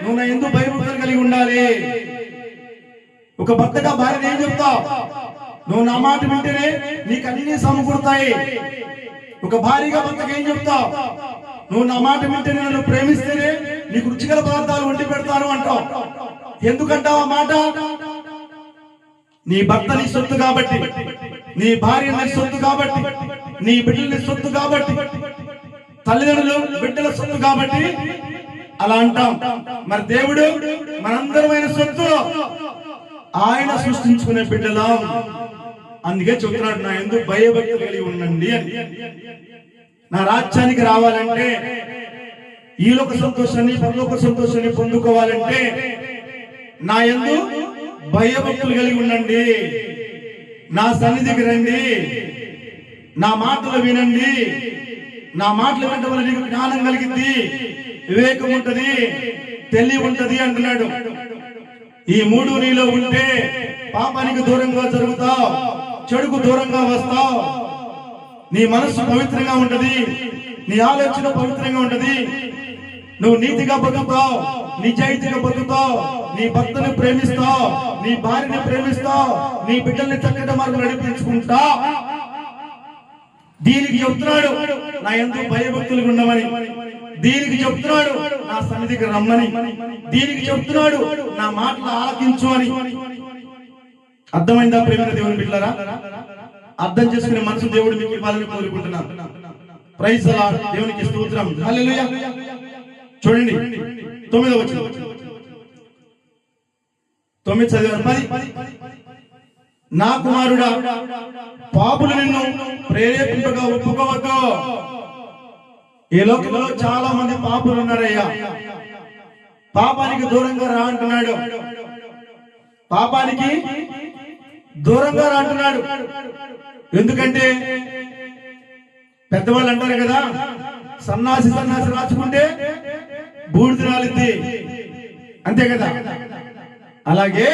నువ్వు నా ఎందుకు భయభక్తులు కలిగి ఉండాలి. ఒక భర్తగా భార్య ఏం చెప్తావు? నువ్వు నా మాట వింటేనే నీకు అన్ని సమకూరుతాయి. ఒక భార్యగా భర్తకు ఏం చెప్తావు? నువ్వు నా మాట వింటేనే, నన్ను ప్రేమిస్తేనే నీకు రుచికర పదార్థాలు వండి పెడతాను అంటావు. ఎందుకంటావు ఆ మాట? నీ భర్త నీ సొత్తు కాబట్టి, నీ భార్య నీ సొత్తు కాబట్టి, నీ బిడ్డలు నీ సొత్తు కాబట్టి, తల్లిదండ్రులు బిడ్డల సొత్తు కాబట్టి అలా అంటాం. మరి దేవుడు మనందరమైన సొత్తు, ఆయన సృష్టించుకునే బిడ్డలా. అందుకే చెబుతున్నాడు, నా ఎందుకు భయభక్తి కలిగి ఉండండి అని. నా రాజ్యానికి రావాలంటే, ఈ లోక సంతోషాన్ని పరలోక సంతోషాన్ని పొందుకోవాలంటే నా యందు భయభక్తులు కలిగి ఉండండి. నా సన్నిధికి రండి, నా మాటలు వినండి. నా మాటలు వినడం వల్ల నీకు జ్ఞానం కలిగింది, వివేకం ఉంటది, తెలివి ఉంటది అంటున్నాడు. ఈ మూడు నీలో ఉంటే పాపానికి దూరంగా జరుగుతావు, చెడుకు దూరంగా వస్తావు. నీ మనస్సు పవిత్రంగా ఉంటది, నీ ఆలోచన పవిత్రంగా ఉంటది. నువ్వు నీతిగా బతుకుతావు, నిజాయితీగా బతుకుతావు, నీ భర్తను ప్రేమిస్తావు, నీ భార్యని ప్రేమిస్తావు, నీ బిడ్డల్ని చక్కటి మార్గం నడిపించుకుంటా. దీనికి చెప్తున్నాడు, నా ఎందుకు భయభక్తులు ఉండమని. దీనికి చెప్తున్నాడు, నా సన్నిధికి రమ్మని. దీనికి చెప్తున్నాడు, నా మాటలు ఆలకించు అని. అర్థమైందా ప్రేమ దేవుని బిడ్డలారా? అర్థం చేసుకునే మనసు దేవుడు మీకు ఇవ్వాలని కోరుకుంటున్నాను. ప్రైజ్ ది లార్డ్, దేవునికి స్తోత్రం, హల్లెలూయా. చూడండి 9వ వచనం, 9 చదివాను. 10 నా కుమారుడా, పాపులు నిన్ను ప్రేరేపింపగా ఒప్పుకోవద్దు. ఈ లోకంలో చాలా మంది పాపులు ఉన్నారయ్యా. పాపానికి దూరంగా రా అంటున్నాడు, పాపానికి దూరంగా రా అంటున్నాడు. ఎందుకంటే పెద్దవాళ్ళు అంటారు కదా, సన్నాసి సన్నాసి రాచుకుంటే బూడిద రాలిద్ది, అంతే కదా. అలాగే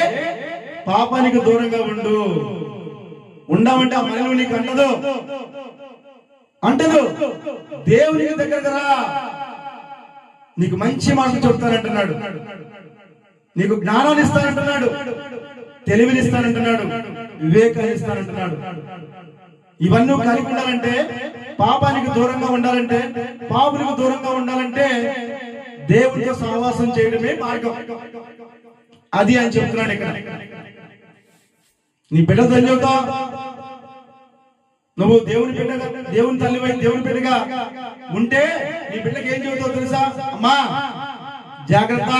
పాపానికి దూరంగా ఉండు. ఉండమంటే ఆ మనలో నీకు అంటదు. దేవునికి దగ్గరకు రా, నీకు మంచి మాటలు చెప్తానంటున్నాడు, నీకు జ్ఞానాన్ని ఇస్తానంటున్నాడు, తెలివిని ఇస్తానంటున్నాడు, వివేకాన్ని ఇస్తానంటున్నాడు. ఇవన్నీ కలిగి ఉండాలంటే, పాపానికి దూరంగా ఉండాలంటే, పాపులకు దూరంగా ఉండాలంటే దేవునితో సహవాసం చేయడమే మార్గం. అది అని చెప్తున్నాడు ఇక్కడ. నీ బిడ్డతో ఏం చెబుతావు? నువ్వు దేవుని బిడ్డగా, దేవుని తల్లివై దేవుని బిడ్డగా ఉంటే నీ బిడ్డకి ఏం చెబుతావు తెలుసా? అమ్మా జాగ్రత్త,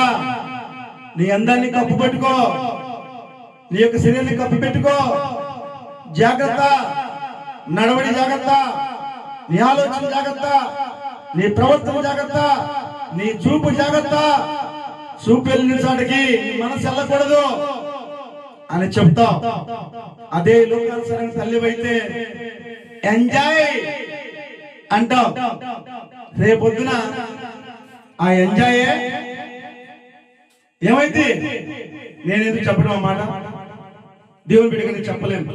నీ అందాన్ని కప్పు పెట్టుకో, నీ యొక్క శరీరాన్ని కప్పు పెట్టుకో, జాగ్రత్త, నడవడి జాగ్రత్త, నీ ఆలోచన జాగ్రత్త, నీ ప్రవర్తన జాగ్రత్త, నీ చూపు జాగ్రత్త. చూపు వెళ్ళిన చాటికి నీ మనసు వెళ్ళకూడదు అని చెప్తావు. అదే లోకానుసారంగా తల్లివైతే ఎంజాయ్ అంటావు. రేపొద్దున ఆ ఎంజాయ్ ఏమైంది? నేను ఎందుకు చెప్పడం అన్నమాట? దేవుని బిడ్డగా చెప్పలేము.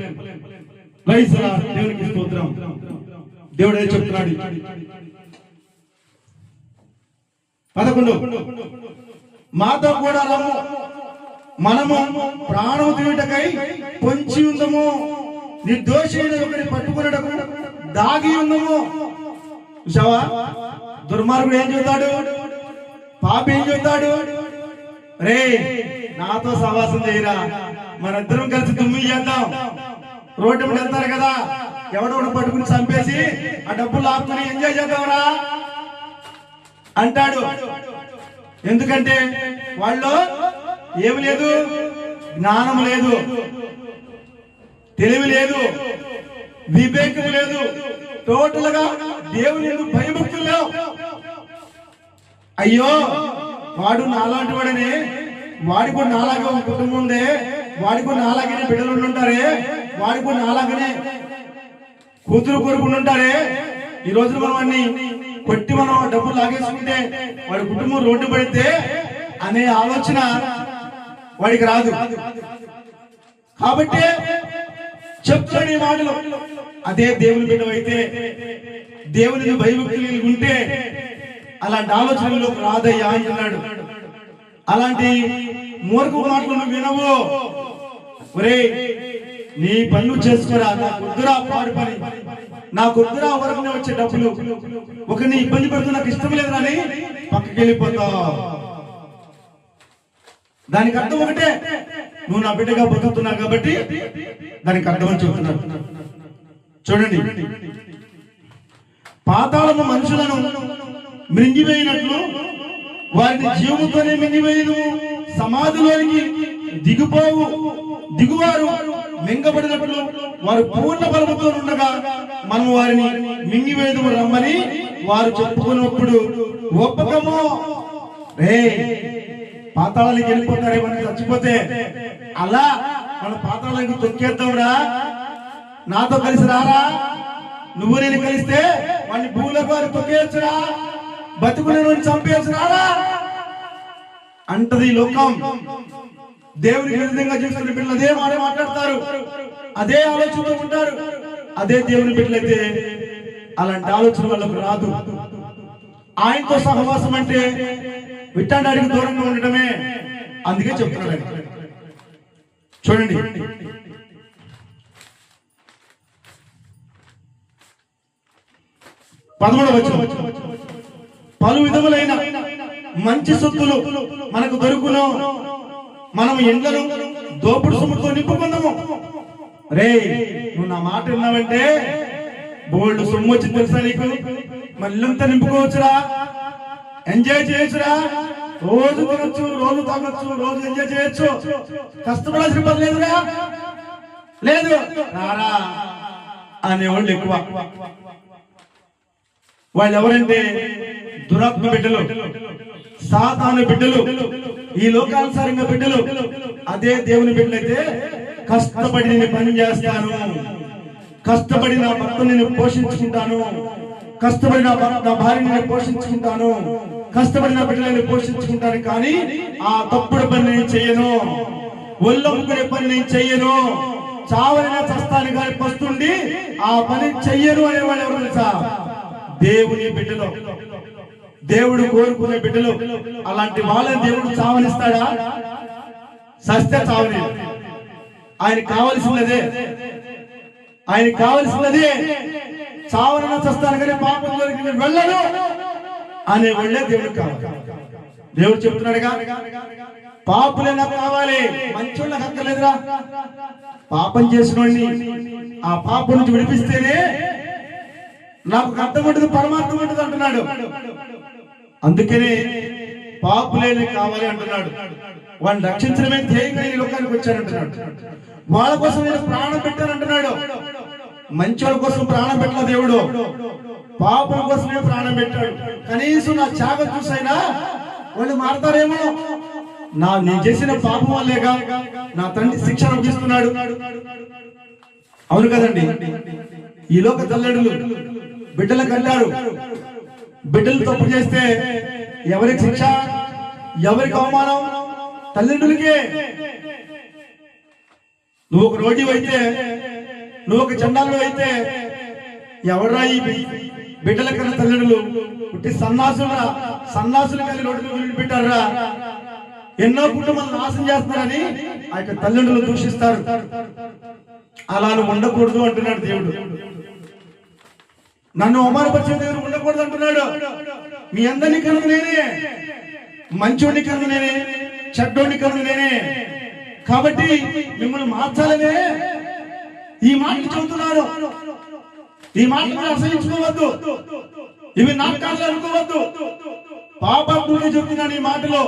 దేవునికి స్తోత్రం. దేవుడు ఏదో చెప్తున్నాడు, 11 మాతో కూడా రమ్ము, మనము ప్రాణం తీయుటకై పొంచి ఉందము, నిర్దోషి అయిన ఒకటి పట్టుకున్నటకు దాగి ఉందము. చూసావా, దుర్మార్గుడు ఏం చెబుతాడు, పాపి ఏం చెబుతాడు, రే నాతో సహవాసం చేయరా, మనిద్దరం కలిసి దుమ్ము చేద్దాం. రోడ్డు మీద వెళ్తారు కదా, ఎవడోడు పట్టుకుని చంపేసి ఆ డబ్బులు లాక్కుని ఎంజాయ్ చేద్దాంరా అంటాడు. ఎందుకంటే వాళ్ళు ఏమి లేదు, జ్ఞానం లేదు, తెలివి లేదు, వివేకం లేదు, టోటల్ గా దేవుని భయభక్తులు లేవు. అయ్యో వాడు నాలాంటి వాడనే, వాడి కూడా నాలాగే ఒక కుటుంబం ఉందే, వాడి కూడా నాలాగనే బిడ్డలు ఉంటారే, వాడి కూడా నాలాగనే కూతురు కొడుకుని ఉంటారే, ఈ రోజు మనం అన్ని కొట్టి మనం డబ్బులు లాగేసుకుంటే వాడి కుటుంబం రోడ్డు పడితే అనే ఆలోచన వాడికి రాదు. కాబట్టి చెప్తాడు ఈ మాటలు. అదే దేవుని బిడ్డ అయితే, దేవుని భయభక్తులు ఉంటే అలాంటి ఆలోచనలు రాదయ్యా అంటున్నాడు. అలాంటి మూర్ఖ మాటలు నువ్వు వినవు. ఒరే నీ పనులు చేసుకోరా, నాకు వద్దురా పాడు పని, నాకు వద్దురా వరకు వచ్చే డబ్బులు, ఒకరిని ఇబ్బంది పెడుతూ నాకు ఇష్టం లేదు అని పక్కకి వెళ్ళిపోతావు. దానికి అర్థం ఒకటే, నువ్వు నా బిడ్డగా బతుకుతున్నావు కాబట్టి దానికి అర్థం అని చెబుతున్నాడు. చూడండి, పాతాళము మనుషులను మృంగివేయినట్లు వారిని జీవముతోనే మింగివేయును, సమాధిలోనికి దిగువారు మింగబడినట్లు వారు పూర్ణ బలముతో ఉండగా మనం వారిని మింగివేదు రమ్మని వారు చెప్పుకున్నప్పుడు ఒప్పకము. రే పాతాళానికి వెళ్ళిపోతారే మనం చచ్చిపోతే, అలా మన పాతాళానికి తొక్కేద్దాంరా, నాతో కలిసి రారా, నువ్వు నేను కలిస్తే వాడిని భూలోకి వారు తొక్కేయచ్చురా, బతుకునే చంపేయచ్చు రారా అంటది లోకం. దేవునికి విరుద్ధంగా చేస్తున్న బిడ్డలు అదే మాట్లాడతారు, అదే ఆలోచనలో ఉంటారు. అదే దేవుని బిడ్డలైతే అలాంటి ఆలోచన వాళ్ళకు రాదు. ఆయనతో సహవాసం అంటే విట్టడానికి దూరంగా ఉండటమే. అందుకే చెప్తున్నాడు. చూడండి, 13వ వచనం, పలు విధములైన మంచి సొత్తులు మనకు దొరుకును, మనం ఇండ్లను దోపుడు సొమ్ముతో నింపుకుందాము. రే నువ్వు నా మాట విన్నావంటే బోల్డ్ సొమ్ము వచ్చి తెలుసా నీకు, మళ్ళంతా నింపుకోవచ్చురా, ఎంజాయ్ చేయొచ్చురా, రోజు తినొచ్చు, రోజు తాగొచ్చు, రోజు ఎంజాయ్ చేయొచ్చు, కష్టపడాల్సిన పని లేదురా, లేదు రారా అనేవాళ్ళు ఎక్కువ. వాళ్ళు ఎవరంటే దురాత్మ బిడ్డలు, సాతాను బిడ్డలు, ఈ లోకానుసారంగా బిడ్డలు. అదే దేవుని బిడ్డలైతే కష్టపడి నేను పని చేస్తాను, కష్టపడి నా భర్తని నేను పోషించుకుంటాను, కష్టపడి నా భార్యని నేను పోషించుకుంటాను, కష్టపడి నా బిడ్డలని పోషించుకుంటాను, కానీ ఆ తప్పుడు పని నేను చెయ్యను, ఒళ్ళొప్పుకునే పని నేను చెయ్యను, చావైనా చస్తాను కానీ పస్తుండి ఆ పని చెయ్యను అనేవాళ్ళు ఎవరు తెలుసా? దేవుని బిడ్డలు, దేవుడు కోరుకునే బిడ్డలు. అలాంటి వాళ్ళని దేవుడు చావనిస్తాడా? సస్తే చావని. ఆయన కావలసినదే, ఆయన కావలసినదే చావన చస్తాను కానీ పాపంలోకి వెళ్ళను అనే వాళ్ళే దేవుడు కావాలి. దేవుడు చెప్తున్నాడుగా, పాపులే నాకు కావాలి, మంచోళ్ళకి అక్కర్లేదురా. పాపం చేసిన ఆ పాపం నుంచి విడిపిస్తేనే నాకు అర్థం ఉంటుంది, పరమార్థం ఉంటుంది అంటున్నాడు. అందుకనే పాపులేని కావాలి అంటున్నాడు. వాళ్ళని రక్షించడమే ధ్యేయంగా ఈ లోకానికి వచ్చారంటున్నాడు. వాళ్ళ కోసం నేను ప్రాణం పెట్టానంటున్నాడు. మంచి వాళ్ళ కోసం ప్రాణం పెట్టల దేవుడు, పాపుల కోసమే ప్రాణం పెట్టాడు. కనీసం నా త్యాగం చూసైనా వాళ్ళు మారతారేమో, నేను చేసిన పాపం వల్లేగా నా తండ్రి శిక్షణ అనుభవిస్తున్నాడు. అవును కదండి, ఈ లోక తల్లిదండ్రులు బిడ్డలకు అంటారు, బిడ్డలు తప్పు చేస్తే ఎవరికి శిక్ష, ఎవరికి అవమానం? తల్లిదండ్రులకే. నువ్వు ఒక రోడ్డు అయితే, నువ్వు ఒక చండాలు అయితే ఎవడ్రా ఈ బిడ్డల కన్నా తల్లిదండ్రులు పుట్టి సన్నాసులు కానీ రోడ్డు మీద పెట్టారా, ఎన్నో కుటుంబాలను నాశనం చేస్తున్నారని ఆ యొక్క తల్లిదండ్రులు దూషిస్తారు. అలా ఉండకూడదు అంటున్నాడు దేవుడు. నన్ను అవమానపరిచే దేవుడు ఉండకూడదు అంటున్నాడు. మీ అందరినీ కనుక నేనే, మంచోడిని కనుక నేనే, చెడ్డోడిని కనుక నేనే. కాబట్టి మిమ్మల్ని మార్చాలనే ఈ మాటలు చెబుతున్నాడు. ఈ మాటలు అసహించుకోవద్దు, ఇవి నాటకాలు అనుకోవద్దు. పాపంగా చెబుతున్నాను ఈ మాటలో.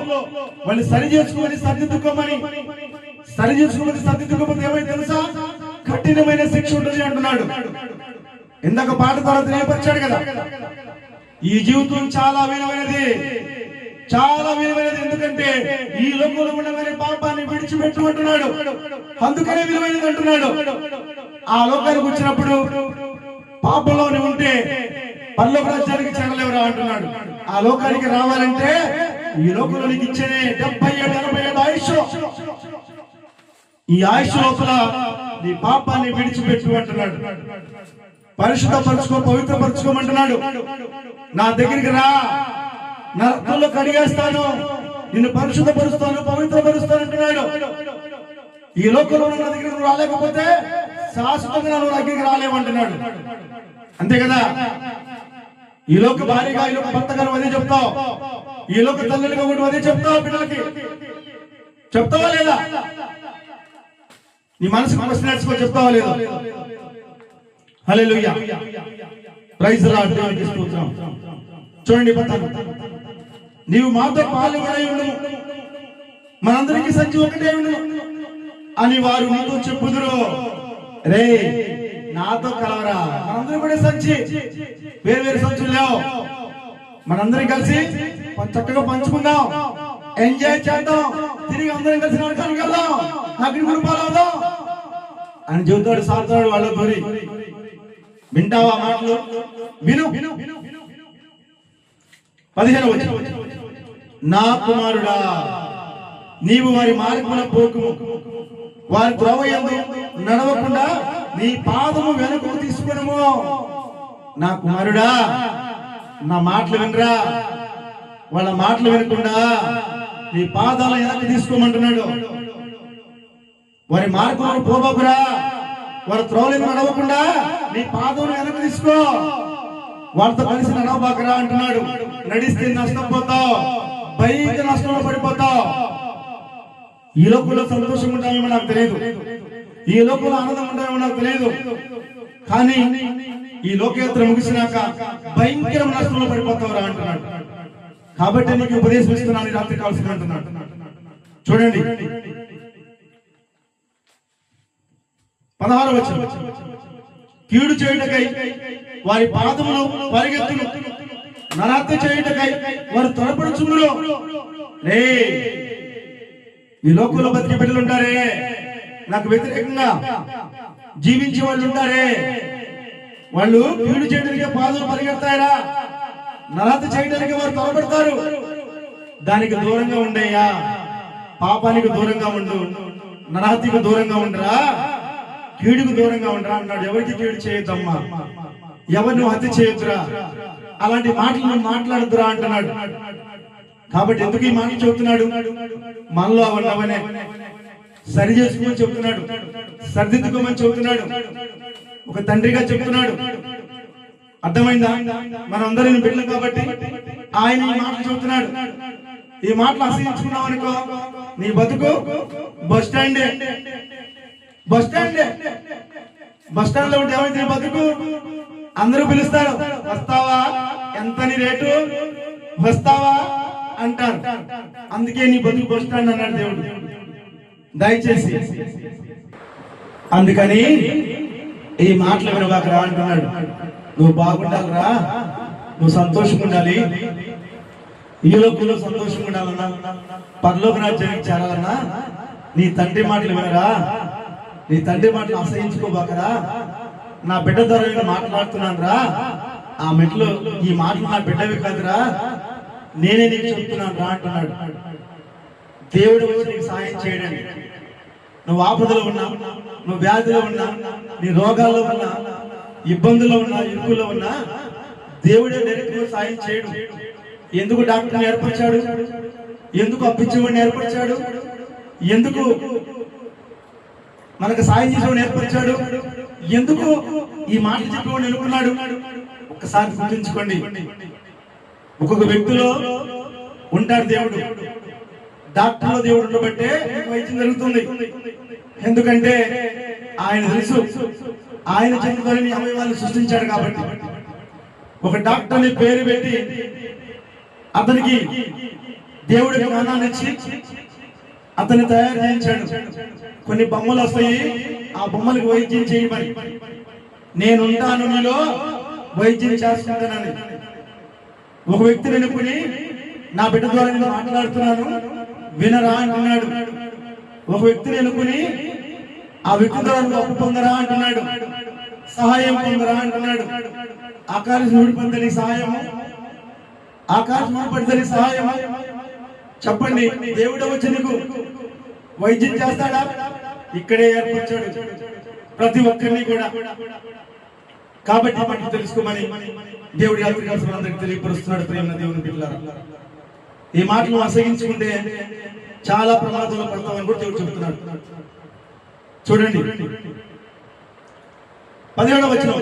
వాళ్ళు సరి చేసుకోమని సరిదిద్దుకోమని ఏమైనా తెలుసా? కఠినమైన శిక్ష ఉంటుంది అంటున్నాడు. ఇందాక పాట ద్వారా తెలియపరిచాడు కదా. ఈ జీవితం చాలా విలువైనది, చాలా విలువైనది. ఎందుకంటే ఈ లోకంలో ఉండగానే పాపాన్ని విడిచిపెట్టమంటున్నాడు. అందుకనే విలువైనది అంటున్నాడు. ఆ లోకానికి వచ్చినప్పుడు పాపంలోనే ఉంటే పరలోక రాజ్యానికి చేరలేవురా అంటున్నాడు. ఆ లోకానికి రావాలంటే ఈ లోకంలో నీకు ఇచ్చేనే 70-80 ఆయుష్. ఈ ఆయుష్ లోపల నీ పాపాన్ని విడిచిపెట్టు అంటున్నాడు. పరిశుద్ధపరచుకో, పవిత్రపరచుకోమంటున్నాడు. నా దగ్గరికి రా, నా రక్తంలో కడిగేస్తాను, నిన్ను పరిశుద్ధపరుస్తాను, పవిత్రపరుస్తాను అంటున్నాడు. ఈ లోకంలో నా దగ్గరికి నువ్వు రాలేకపోతే శాశ్వతంగా నువ్వు దగ్గరికి రాలేమంటున్నాడు. అంతే కదా. ఈ లోక భార్యగా, ఈ లోక భర్తగా నువ్వు అదే చెప్తావు, ఈ లోక తల్లిగా కూడా అదే చెప్తావు. పిల్లలకి చెప్తావా లేదా? నీ మనసుకు క్వశ్చన్ నేర్చుకో, చెప్తావా లేదా? హల్లెలూయా, ప్రైజ్ ది లార్డ్. దేవునికి స్తోత్రం. చూడండి, నీవు మాతో పాలుగొనై ఉండుము, మనందరికీ సంచి ఒకటే ఉండును అని వారు నీతో చెప్పుదురు. రే, నాతో కలవరా, మనందరం కూడా సంచి, వేరు సంచులు లేవు. మనందరం కలిసి చక్కగా పంచుకుందాం, ఎంజాయ్ చేద్దాం, తిరిగి అందరం కలిసి నరకానికి వెళ్దాం, అగ్ని గురుపాలవుదాం అని చెబుతాడు. సాగుతాడు వాళ్ళ దూరి. వింటావా మాటలు? విను. 15వ వచనం, నా కుమారుడా, నీవు వారి మార్గమున పోకుము, వారి త్రోవ యందు నడవకుండా నీ పాదము వెనుకకు తీసుకునుము. నా కుమారుడా, నా మాటలు వినరా, వాళ్ళ మాటలు వినకుండా నీ పాదాల వెనక్కి తీసుకోమంటున్నాడు. వారి మార్గమును పోబకురా, వారి త్రోవలను నడవకుండా నీ పాదం వెనక్కి తీసుకో, వాళ్ళతో కలిసి నడవబాకరా అంటున్నాడు. నడిస్తే నష్టపోతావు, భయంకర నష్టంలో పడిపోతావు. ఈ లోకంలో సంతోషం ఉంటామేమో నాకు తెలియదు, ఈ లోకంలో ఆనందం ఉంటామేమో నాకు తెలియదు, కానీ ఈ లోకయాత్ర ముగిసినాక భయంకర నష్టంలో పడిపోతావురా అంటున్నాడు. కాబట్టి నీకు ఉపదేశిస్తున్నాను రాత్రి కావాల్సింది అంటున్నాడు. చూడండి, 16వ వచనం, కీడు చేయుటకై వారి పాదములు పరిగెత్తును, నరహత్య చేయుటకై వారు త్వరపడుచుందురు. రే, ఈ లోకంలో బతికే బిడ్డలు ఉంటారే, నాకు వ్యతిరేకంగా జీవించే వాళ్ళు ఉంటారే, వాళ్ళు కీడు చేయడానికి పాదములు పరిగెడతాయరా, నరహత్య చేయడానికి వారు త్వరపడతారు. దానికి దూరంగా ఉండయ్యా, పాపానికి దూరంగా ఉండు, నరహత్యకు దూరంగా ఉండరా, కీడుకు దూరంగా ఉండరా అన్నాడు. ఎవరికి కీడు చేయొద్దమ్మా, ఎవరిని హత్య చేయొద్దురా, అలాంటి మాటలు నువ్వు మాట్లాడద్దురా అంటున్నాడు. కాబట్టి ఎందుకు ఈ మాట చెబుతున్నాడు? మనలో అవన్నవనే సరి చేసుకోమని చెబుతున్నాడు, సరిదిద్దుకోమని చెబుతున్నాడు, ఒక తండ్రిగా చెబుతున్నాడు. అర్థమైందా? మనందరం బిడ్డలు కాబట్టి ఆయన ఈ మాటలు చెబుతున్నాడు. ఈ మాటలు అసహించుకున్నావు అనుకో, నీ బతుకు బస్ స్టాండ్ లో ఉంటే ఏమైతే బతుకు? అందరూ పిలుస్తారు, వస్తావా, ఎంత నీ రేటు, వస్తావా అంటారు. అందుకే నీ బతుకు బస్ స్టాండ్ అన్నాడు దేవుడు. దయచేసి అందుకని ఈ మాటలు వినవాకరా అంటున్నాడు. నువ్వు బాగుండాలిరా, నువ్వు సంతోషంగా ఉండాలి, ఈ లోకంలో సంతోషంగా ఉండాలన్నా, పరలోక రాజ్యానికి చేరాలన్నా నీ తండ్రి మాటలు వినరా, నీ తండ్రి మాటలు అసహించుకోబాకరా. నా బిడ్డ ద్వారా నేను మాట్లాడుతున్నాను రా, ఆ మెట్లు ఈ మాటలు నా బిడ్డవి కాదురా, నేనే నీకు చెప్తున్నాను రా అంటున్నాడు. దేవుడు నీకు సహాయం చేయడానికి, నువ్వు ఆపదలో ఉన్నా, నువ్వు వ్యాధిలో ఉన్నా, నీ రోగాల్లో ఉన్నా, ఇబ్బందుల్లో ఉన్నా, ఇరుకుల్లో ఉన్నా, దేవుడే డైరెక్ట్గా సాయం చేయడు. ఎందుకు డాక్టర్ని ఏర్పరిచాడు? ఎందుకు అప్పించేవాడిని ఏర్పరిచాడు? ఎందుకు మనకు సాయం చేసేవాడిని ఏర్పరిచాడు? ఎందుకు ఈ మాటలు చెప్పేవాడిని ఎన్నుకున్నాడు? ఒక్కసారి గుర్తుంచుకోండి. ఒక్కొక్క వ్యక్తిలో ఉంటాడు దేవుడు. డాక్టర్లో దేవుడు ఉండబట్టే వైద్యం జరుగుతుంది. ఎందుకంటే ఆయన తెలుసు, ఆయన చేతులని అవయవాన్ని సృష్టించాడు కాబట్టి. ఒక డాక్టర్ని పేరు పెట్టి అతనికి దేవుడికి జ్ఞానాన్ని ఇచ్చి అతన్ని తయారు చేయించాడు. కొన్ని బొమ్మలు వస్తాయి, ఆ బొమ్మలకు వైద్యం చేయమని. నేనుంటాను నీలో వైద్యం చేస్తుంటానని. ఒక వ్యక్తిని ఎన్నుకుని నా బిడ్డ ద్వారా నేను మాట్లాడుతున్నాను వినరా అంటున్నాడు. ఒక వ్యక్తిని ఎన్నుకుని ఆ వ్యక్తి ద్వారా అప్పు పొందరా అంటున్నాడు, సహాయం పొందరా అంటున్నాడు. ఆకాశం ఊడిపడితే సహాయము, ఆకాశం ఊడిపడితే సహాయము. చెప్పండి, దేవుడు వచ్చి నీకు వైద్యం చేస్తాడా? ఇక్కడే ఏర్పరిచాడు ప్రతి ఒక్కరిని కూడా. కాబట్టి మనకు తెలుసుకోమని దేవుడి అందరికి తెలియపరుస్తున్నాడు. ప్రేమ దేవుని బిడ్డలారా, ఈ మాటలు అసహించుకుంటే చాలా ప్రమాదంలో పడతామని కూడా దేవుడు చెబుతున్నాడు. చూడండి 17వ వచనం,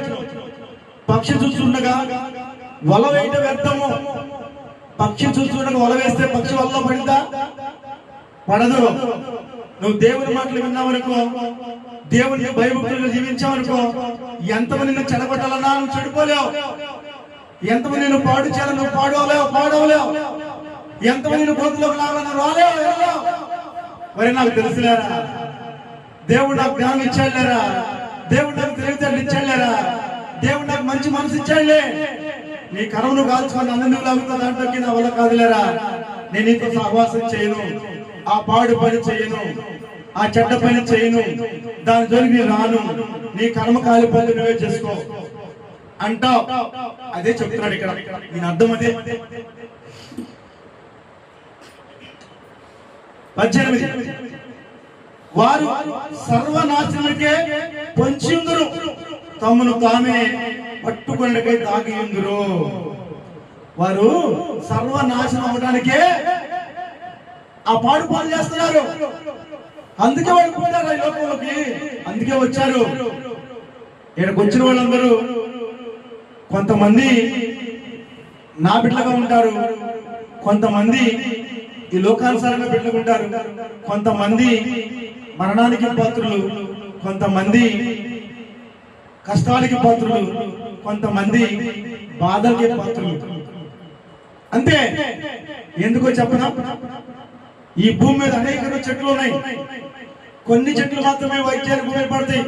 పక్షి చూస్తుండగా వల వేయటం వ్యర్థము. పక్షి చూస్తుండగా వల వేస్తే పక్షి వలలో పడిందా? పడదు. నువ్వు దేవుని మాటలు విన్నావనుకో, దేవుని భయభక్తులు జీవించావనుకో, ఎంతమంది నిన్ను చెడగొట్టాలన్నా నువ్వు చెడిపోలేవు. ఎంతమంది నిన్ను పాడు చేయాలని నువ్వు పాడవలేవు. ఎంతమంది నిన్ను గోతులోకి లాగాలని రాలేవు. మరి నాకు తెలుసులేరా, దేవుడు నాకు జ్ఞానం ఇచ్చాడులేరా, దేవుడు నాకు తెలివితేటలు ఇచ్చాడులేరా, దేవుడు నాకు మంచి మనసు ఇచ్చాడులే. నీ కరవును కాల్చుకొని అన్నం లాగుతా దాంట్లోకి నా వల్ల కాదులేరా. నేను నీతో సహవాసం చేయను, ఆ పాడు పని చేయను, ఆ చెడ్డ పని చేయను, దాని జోలికి రాను, నీ కర్మ కాలిపోతే నువ్వే చేసుకో అంటావు. అదే చెప్తున్నాడు ఇక్కడ. దీని అర్థం అదే. 18, వారు సర్వనాశనకే పొంచిందురు, తమను తామే పట్టుకొనకై తాగియుందురు. వారు సర్వనాశనం అవడానికే ఆ పాడు పాలు చేస్తున్నారు. అందుకే వాళ్ళు పోయారు ఈ లోకంలోకి, అందుకే వచ్చారు. ఇక్కడికి వచ్చిన వాళ్ళందరూ కొంతమంది నా బిడ్డలుగా ఉంటారు, కొంతమంది ఈ లోకానుసారంగా బిడ్డలుగా ఉంటారు, కొంతమంది మరణానికి పాత్రులు, కొంతమంది కష్టాలకి పాత్రులు, కొంతమంది బాధలకి పాత్రులు. అంతే. ఎందుకో చెప్పనా, ఈ భూమి మీద అనేక చెట్లు ఉన్నాయి. కొన్ని చెట్లు మాత్రమే వైద్యానికి ఉపయోగపడతాయి,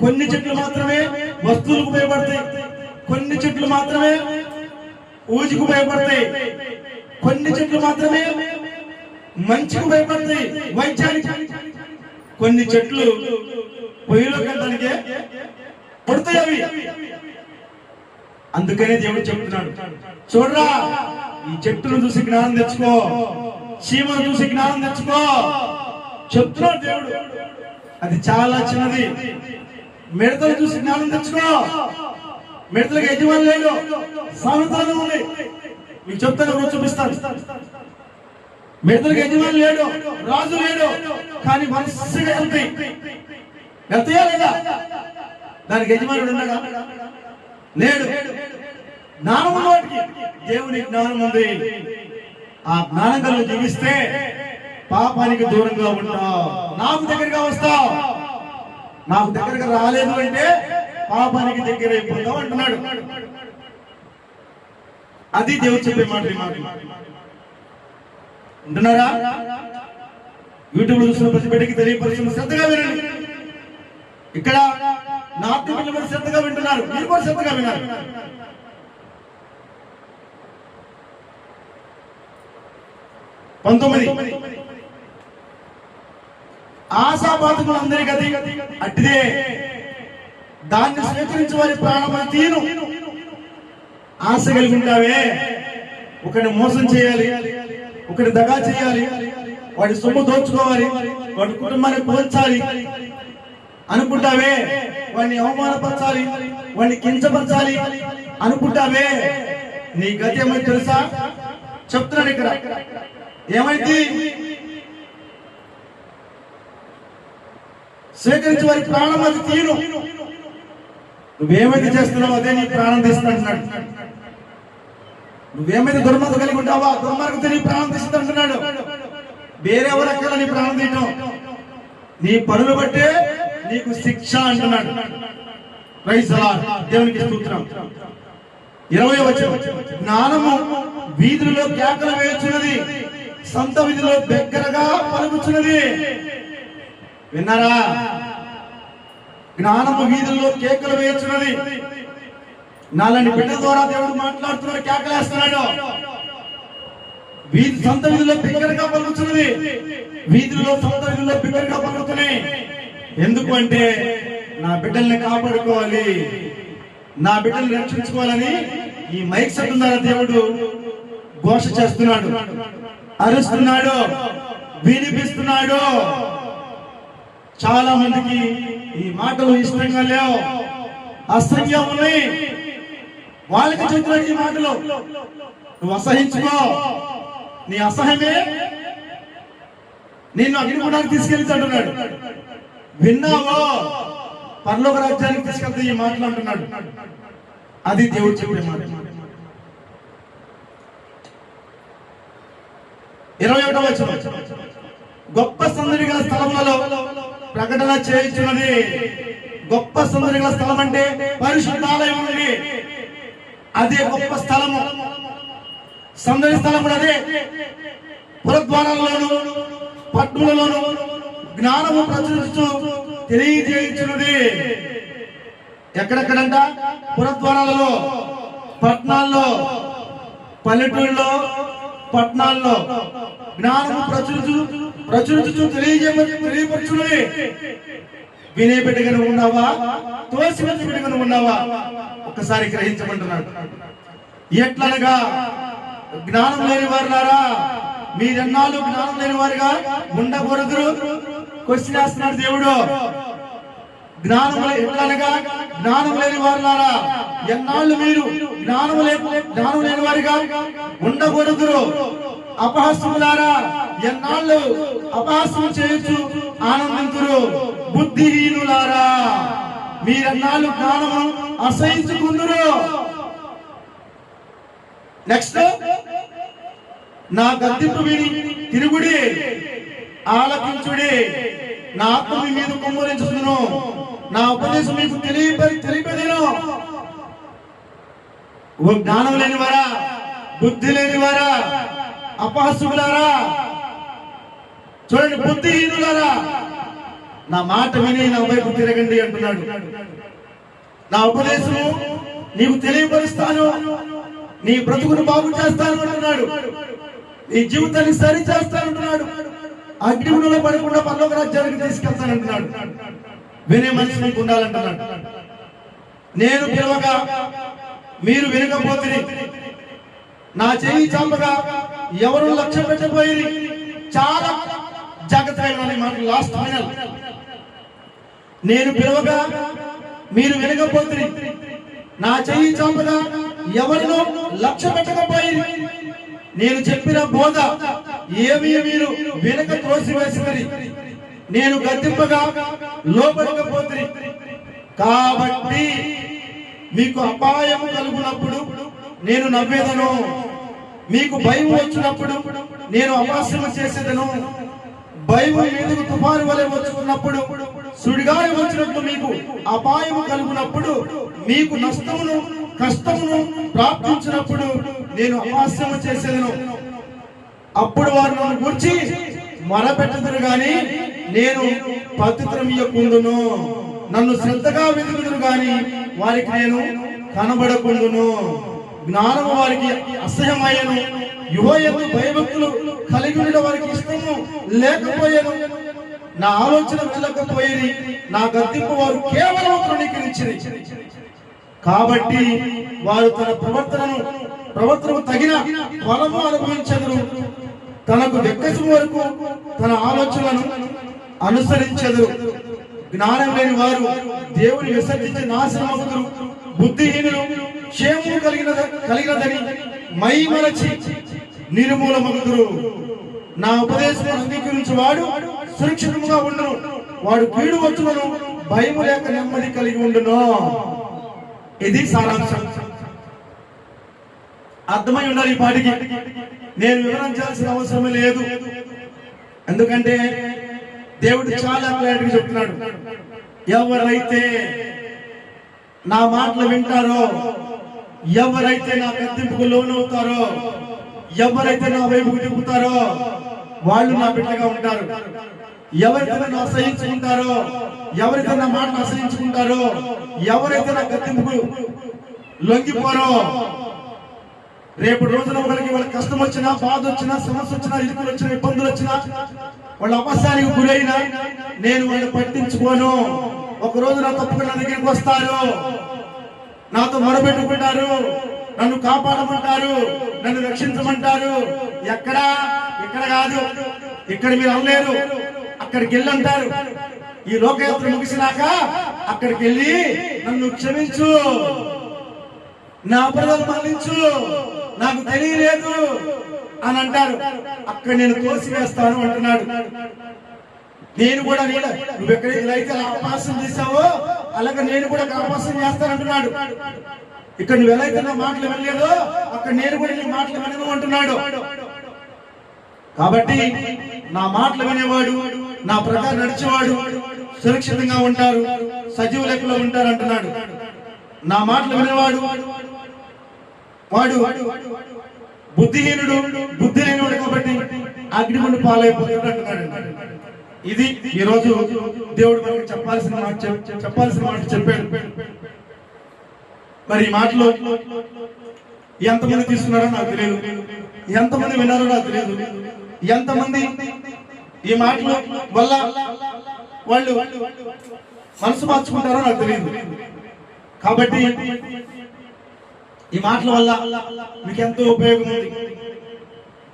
కొన్ని చెట్లు మాత్రమే వస్తువులకు ఉపయోగపడతాయి, కొన్ని చెట్లు మాత్రమే ఊజికి ఉపయోగపడతాయి, కొన్ని చెట్లు మాత్రమే మంచికి ఉపయోగపడతాయి వైద్యానికి. కొన్ని చెట్లు పొయ్యిలో కట్టడానికే పడతాయి అవి. అందుకనే దేవుడు చెప్తున్నాడు, చూడరా ఈ చెట్టును చూసి జ్ఞానం తెచ్చుకో, చీమను చూసి జ్ఞానం తెచ్చుకో చెప్తున్నాడు దేవుడు. అది చాలా చిన్నది. మిడతలు చూసి జ్ఞానం తెచ్చుకో. మిడతలకు యజమాని లేడు, సామెతలు ఉంది. మీకు చెప్తాను, రోజు చూపిస్తాను. మిడతలకు యజమాని లేడు, రాజు లేడు, కానీ మనస్సుగా వెళ్తాయా లేదా? దానికి యజమానుడు ఉన్నాడా? లేడు. జ్ఞానం ఉన్న వాటికి దేవుని జ్ఞానం ఉంది. ఆ జ్ఞానం కలిగి జీవిస్తే పాపానికి దూరంగా ఉంటావు, నాకు దగ్గరగా వస్తావు. నాకు దగ్గరగా రాలేదు అంటే పాపానికి దగ్గర అయిపోతావు అంటున్నాడు. అది దేవుడు చెప్పే మాట. ఉంటున్నారా? యూట్యూబ్ లో చూసిన ప్రతి బిడ్డకి తెలియపరిచిన శ్రద్ధగా వినండి. ఇక్కడ నార్త్ పిల్లలు శ్రద్ధగా వింటున్నారు, మీరు కూడా శ్రద్ధగా విన్నారు. 19, ఆశాపాతకులందరి గతి అట్టిదే, దాన్ని స్వీకరించి వారి ప్రాణమని తీను. ఆశ కలిగి ఉంటావే, ఒకరిని మోసం చేయాలి, ఒకరిని దగా చేయాలి, వాడి సొమ్ము దోచుకోవాలి, వాడి కుటుంబాన్ని పోల్చాలి అనుకుంటావే, వాడిని అవమానపరచాలి, వాడిని కించపరచాలి అనుకుంటావే, నీ గతి ఏమైంది తెలుసా? చెప్తున్నాడు ఇక్కడ. ఏమైంది? స్వీకరించి వారి ప్రాణం అది తీరు. నువ్వేమైతే చేస్తున్నావు అదే నీ ప్రాణం తీస్తుంటున్నాడు. నువ్వేమైతే దుర్మార్గం కలిగి ఉంటావా దుర్మార్గంతో నీ ప్రాణం తీస్తుంటున్నాడు. వేరెవరు ఎక్కడ నీ ప్రాణం తీయటం, నీ పనులు బట్టే నీకు శిక్ష అంటున్నాడు. ప్రైజ్ ది లార్డ్, దేవునికి స్తోత్రం. 20వ వచనం, జ్ఞానము వీధులలో కేకలు వేయుచున్నది, సంత వీధిలో దగ్గరగా పలుకుచున్నది. విన్నారా? జ్ఞానము వీధుల్లో కేకలు వేయుచున్నది. నాలని బిడ్డల ద్వారా దేవుడు మాట్లాడుతున్నాడు, కేకలేస్తున్నాడు. సంత వీధిలో బిగ్గరగా పలుకుతున్నది. వీధుల్లో సంత వీధుల్లో బిగ్గరగా పలుకుతున్నాయి. ఎందుకు అంటే నా బిడ్డల్ని కాపాడుకోవాలి, నా బిడ్డల్ని రక్షించుకోవాలని ఈ మైక్ సెట్ ద్వారా దేవుడు ఘోష చేస్తున్నాడు, అరుస్తున్నాడు, వినిపిస్తున్నాడు. చాలా మందికి ఈ మాటలు ఇష్టంగా లేవు, అసహ్యం ఉన్నాయి. వాళ్ళకి చెప్తున్నాడు ఈ మాటలు, నువ్వు అసహించుకో. నీ అసహ్యమే నిన్ను అగ్నిగుండానికి తీసుకెళ్తాడున్నాడు. విన్నావో పరలోక రాజ్యానికి తీసుకెళ్తే ఈ మాటలు అంటున్నాడు. అది దేవుడు చెప్పే మాట. 21వ వచనం, గొప్ప సందడి గల స్థలములలో ప్రకటన చేయించున్నది. గొప్ప సందడి గల స్థలం అంటే పరిశుద్ధాలయం ఉంది. అదే గొప్ప స్థలము, సందడి స్థలం కూడా అదే. పురద్వారాలలోను పట్టణములలోను జ్ఞానము ప్రచురించు తెలియజేయించున్నది. ఎక్కడెక్కడంట? పురద్వారాలలో, పట్టణాల్లో, పల్లెటూళ్ళలో, పట్టణాల్లో జ్ఞానము ప్రచురించు తెలియపరచున్నది. వినే బిడ్డగా ఉన్నావా, తోసివలసి బిడ్డగా ఉన్నావా? ఒక్కసారి గ్రహించమంటున్నాడు. ఎట్లనగా జ్ఞానం లేని వారులారా, మీరెన్నాళ్ళు జ్ఞానం లేని వారుగా ఉండకూడదు. క్వశ్చన్ వేస్తున్నాడు దేవుడు. ఎట్లనగా జ్ఞానం లేని వారులారా, ఎన్నాళ్ళు మీరు జ్ఞానం లేని వారిగా ఉండకూడదు. అపహాస్యములారా, ఎన్నాళ్ళు అపహాస్యం చేయొచ్చు ఆనందింతురు. బుద్ధిహీనులారా, మీరెన్నాళ్ళు జ్ఞానము అసహించుకుందురు. నెక్స్ట్, నా గద్దింపు విని తిరుగుడి, ఆలకించుడి. నా ఆత్మ మీ మీద కుమ్మరించును, నా ఉపదేశం మీకు తెలియపదేను. ఓ జ్ఞానం లేనివారా, బుద్ధి లేనివారా, అపహాస్యులారా, చూడండి, బుద్ధిహీనులారా, నా మాట విని నా వైపు తిరగండి అంటున్నాడు. నా ఉపదేశము నీకు తెలియపరుస్తాను, నీ బ్రతుకును బాగు చేస్తాను అంటున్నాడు. నీ జీవితాన్ని సరి చేస్తానంటున్నాడు. అగ్నిగుండంలో పడకుండా పరలోక రాజ్యానికి తీసుకెళ్తానంటున్నాడు. వినే మనిషి మీకు ఉండాలంటున్నాడు. నేను పిలవగా మీరు వినకపోతే, నా చేయి చాపగా ఎవరు లక్ష్యం పెట్టబోయి, చాలా జాగ్రత్తగా మాట. లాస్ట్ ఫైనల్, నేను పిలవగా మీరు వినకపోతే, నా చెయ్యి చాపగా ఎవరినో లక్ష్య పెట్టకపోయి, నేను చెప్పిన బోధ ఏమీ మీరు వెనక త్రోసివేసినది, నేను గద్దింపగా లోపడకపోతే, కాబట్టి మీకు అపాయం కలుగునప్పుడు నేను నవ్వేదను, మీకు భయం వచ్చినప్పుడు నేను అపహాస్యం చేసేదను. భయం మీదకు తుఫాను వలె వచ్చుకున్నప్పుడు, సుడిగాలి వచ్చినప్పుడు మీకు అపాయము కలుగునప్పుడు, మీకు నష్టమును కష్టమును ప్రాప్తించినప్పుడు నేను అపహాస్యము చేసేదను. అప్పుడు వారు నన్ను గురించి మొరపెట్టుదురు గాని నేను పత్రం ఇయ్యకుందును. నన్ను శ్రద్ధగా వెతుకుదురు గాని వారికి నేను కనబడకుందును. జ్ఞానము వారికి అసహ్యమయ్యను, యువయందు భయభక్తులు కలిగి ఉండే వారికి ఇష్టము లేకపోయాను. నా ఆలోచన వెళ్ళకపోయేది, నా గద్దింపు వారు కేవలం తృణీకరించింది. కాబట్టి వారు తన ప్రవర్తనకు తగిన ఫలము అనుభవించెదరు. తనకు వెక్కసం వరకు తన ఆలోచనలను అనుసరించెదరు. జ్ఞానం లేని వారు దేవుని విసర్జించి నాశనమగుదురు. బుద్ధిహీనులు క్షేమము కలిగినదని మైమరచి నిర్మూలమగుదురు. నా ఉపదేశం అంగీకరించి వాడు సురక్షితంగా ఉండును. వాడు కీడు వచ్చును, భయము లేక నెమ్మది కలిగి ఉండును. ఇది సారాంశం. అర్థమై ఉండాలి. ఈ పాటికి నేను వివరించాల్సిన అవసరం లేదు. ఎందుకంటే దేవుడు చాలా క్లారిటీగా చెప్తున్నాడు. ఎవరైతే నా మాటలు వింటారో, ఎవరైతే నా గద్దింపుకు లోనవుతారో, ఎవరైతే నా వైపుకు తిప్పుతారో వాళ్ళు నా బిడ్డగా ఉంటారు. ఎవరైతే నన్ను అసహించుకుంటారో, ఎవరైతే నా మాటను అసహించుకుంటారో, ఎవరైతే నా గద్దింపుకు లొంగిపోరో, రేపు రోజున ఒకరికి వాళ్ళ కష్టం వచ్చినా, బాధ వచ్చినా, సమస్య వచ్చినా, ఇరుకులు వచ్చినా, ఇబ్బందులు వచ్చినా, వాళ్ళ అపస్యానికి గురైనా నేను వాళ్ళని పట్టించుకోను. ఒక రోజు నా తప్పుకున్న దగ్గరికి వస్తారు, నాతో మొరబెట్టుకుంటారు, నన్ను కాపాడమంటారు, నన్ను రక్షించమంటారు. ఎక్కడా? ఇక్కడ కాదు, ఇక్కడ మీరు అనలేరు, అక్కడికి వెళ్ళి అంటారు. ఈ లోకయాత్ర ముగిసినాక అక్కడికి వెళ్ళి నన్ను క్షమించు, నా అపరాధాలు మన్నించు, నాకు తెలియలేదు అని అంటారు. అక్కడ నేను తోసివేస్తాను అంటున్నాడు. నేను కూడా నువ్వు ఎక్కడైతే అవకాశం చేశావో అలాగే నేను కూడా అవకాశం చేస్తాను అంటున్నాడు. ఇక్కడ నువ్వు ఎలా అయితే నా మాటలు వినలేదో అక్కడ నేను కూడా నీ మాటలు వినను అంటున్నాడు. కాబట్టి నా మాటలు వినేవాడు, నా ప్రకారం నడిచేవాడు సురక్షితంగా ఉంటారు, సజీవ లెక్కలో ఉంటారు అంటున్నాడు. నా మాటలు వినేవాడు వాడు బుద్ధిహీనుడు, బుద్ధి లేనివాడు కాబట్టి అగ్నిగుండు పాలైపోతాడు అంటున్నాడు. ఇది ఈ రోజు దేవుడు మనకి చెప్పాల్సిన మాట చెప్పాడు. మరి ఈ మాటలో ఎంతమంది తీసుకున్నారో నాకు తెలియదు, ఎంతమంది విన్నారో నాకు తెలియదు, ఎంతమంది ఈ మాటల వల్ల వాళ్ళు మనసు మార్చుకుంటారో నాకు తెలియదు. కాబట్టి ఈ మాటల వల్ల మీకు ఎంతో ఉపయోగం ఉంది.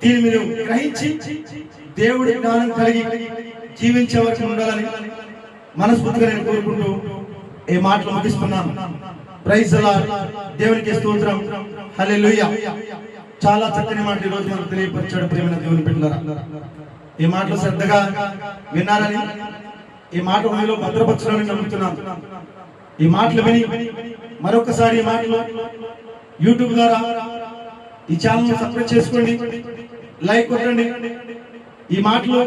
దీన్ని మీరు గ్రహించి దేవుడి జ్ఞానం కలిగి జీవించే వరకు ఉండాలని మనస్ఫూర్తిగా నేను కోరుకుంటూ ఈ మాటలు ముగిస్తున్నాను. Praise the Lord. దేవునికి స్తోత్రం. హల్లెలూయా. చాలా చక్కని మాట ఈ రోజు మనకు తెలియపరిచాడు ప్రియమైన దేవుని బిడ్డలారా. ఈ మాటలు శ్రద్ధగా విన్నారని, ఈ మాట మీలో భద్రపరచాలని నమ్ముతున్నాను. ఈ మాటలు విని మరొకసారి ఈ మాటలు యూట్యూబ్ ద్వారా ఈ ఛానల్ సబ్స్క్రైబ్ చేసుకోండి, లైక్ కొట్టండి. ఈ మాటలు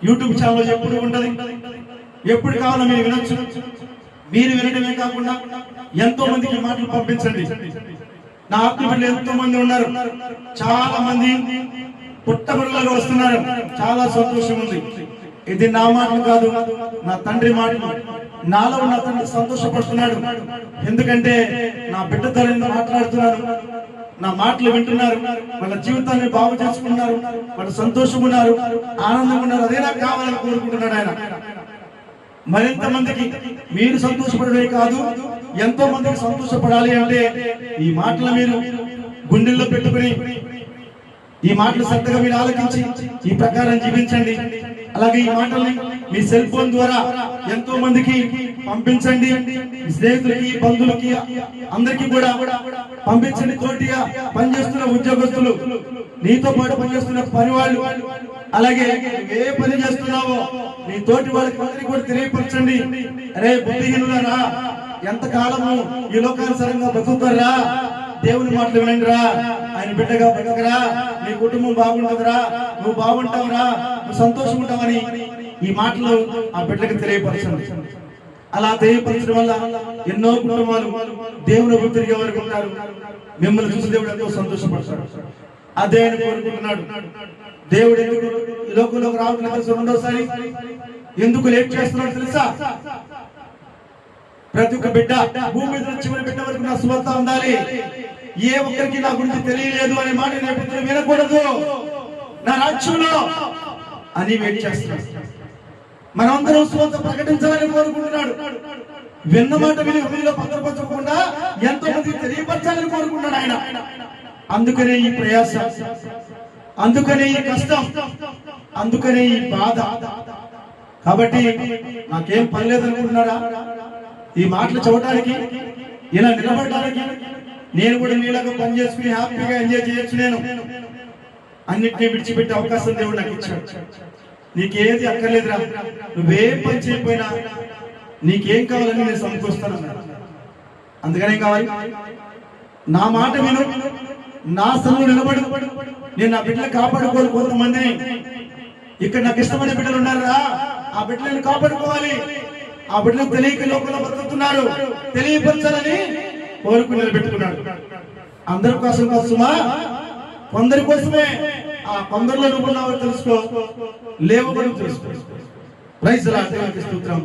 యూట్యూబ్ ఛానల్ ఎప్పుడు ఉంటది, ఎప్పుడు కావాలో మీరు వినొచ్చు. మీరు వినడమే కాకుండా ఎంతో మందికి మాటలు పంపించండి. నా ఆత్మీయులు ఎంతో మంది ఉన్నారు, చాలా మంది పుట్టబడులలో వస్తున్నారు. చాలా సంతోషం ఉంది. ఇది నా మాటలు కాదు, నా తండ్రి మాటలు. నాలో నా తండ్రి సంతోషపడుతున్నాడు. ఎందుకంటే నా బిడ్డ తల్లిని మాట్లాడుతున్నారు, నా మాటలు వింటున్నారు, వాళ్ళ జీవితాన్ని బాగు చేసుకున్నారు, వాళ్ళు సంతోషంగా ఉన్నారు, ఆనందంగా ఉన్నారు. అదే నాకు కావాలని కోరుకుంటున్నాడు ఆయన. మరింత మందికి మీరు సంతోషపడమే కాదు, ఎంతో మందికి సంతోషపడాలి అంటే ఈ మాటలు మీరు గుండెల్లో పెట్టుకుని ఈ మాటలు శ్రద్ధగా మీరు ఆలకించి ఈ ప్రకారం జీవించండి. అలాగే ఈ మాటల్ని మీ సెల్ ఫోన్ ద్వారా ఎంతో మందికి పంపించండి. స్నేహితులకి, బంధువులకి, అందరికీ కూడా పంపించండి. తోటిగా పనిచేస్తున్న ఉద్యోగస్తులు, నీతో పాటు పనిచేస్తున్న పని వాళ్ళు, అలాగే ఏ పని చేస్తున్నావో నీ తోటి వాళ్ళకి అందరికీ కూడా తెలియపరచండి. అరే బుద్ధిహీనులారా, ఎంతకాలము ఈ లోకానుసారంగా బతుకుతారా? దేవుని మాటలు వినండిరా, ఆయన బిడ్డగా బతకరా, నీ కుటుంబం బాగుంటుందిరా, నువ్వు బాగుంటావురా, నువ్వు సంతోషం ఉంటావని ఈ మాటలు ఆ బిడ్డకి తెలియపరచండి. అలా తెలియపరచడం వల్ల ఎన్నో కుటుంబాలు దేవుని వైపు తిరిగే వరకు ఉంటారు. మిమ్మల్ని చూసి దేవుడు ఎంతో సంతోషపడతాడు. అదే ఆయన కోరుకుంటున్నాడు. దేవుడు ఎందుకు ఈ లోకంలోకి రావట్లేదు రెండోసారి ఎందుకు లేట్ చేస్తున్నాడు తెలుసా? ప్రతి ఒక్క బిడ్డ, భూమి మీద చివరి బిడ్డ వరకు నా సువార్త ఉండాలి, ఏ ఒక్కరికి నా గురించి తెలియలేదు అనే మాట నేపథ్యంలో వినకూడదు నా రాజ్యంలో అని వెయిట్ చేస్తున్నాడు. మనందరం సువార్త ప్రకటించాలని కోరుకుంటున్నాడు. విన్న మాట విని హృదయంలో భద్రపరచకుండా ఎంతో మందికి తెలియపరచాలని కోరుకుంటున్నాడు ఆయన. అందుకనే ఈ ప్రయాస, అందుకనే ఈ కష్టం, అందుకనే ఈ బాధ. కాబట్టి నాకేం పని లేదనుకుంటున్నారా? ఈ మాటలు చూడటానికి, ఇలా నిలబడడానికి నేను కూడా నీలాగా పని చేసుకుని హ్యాపీగా ఎంజాయ్ చేయొచ్చు. నేను అన్నిటినీ విడిచిపెట్టే అవకాశం దేవుడు నాకు ఇచ్చాడు. నీకేది అక్కర్లేదురా, నువ్వేం పని చేయకపోయినా నీకేం కావాలని నేను సమకూరుస్తాను. అందుకనే కావాలి, నా మాట విను, నా సన్ను నిలబడు. నేను నా బిడ్డలు కాపాడుకోవాలి. కొంతమందిని ఇక్కడ నాకు ఇష్టమైన బిడ్డలు ఉన్నారా, ఆ బిడ్డలను కాపాడుకోవాలి. ఆ బిడ్డలకు తెలియక లోకంలో బతుకుతున్నారు, తెలియపరచాలని కోరుకుని నిలబెట్టుకున్నాడు. అందరి కోసం కోసమా? కొందరి కోసమే. ఆ కొందరిలో నువ్వు ఉన్నావో తెలుసుకో, లేవు మనం తెలుసుకో. ప్రైజ్ లార్డ్, దేవునికి స్తోత్రం,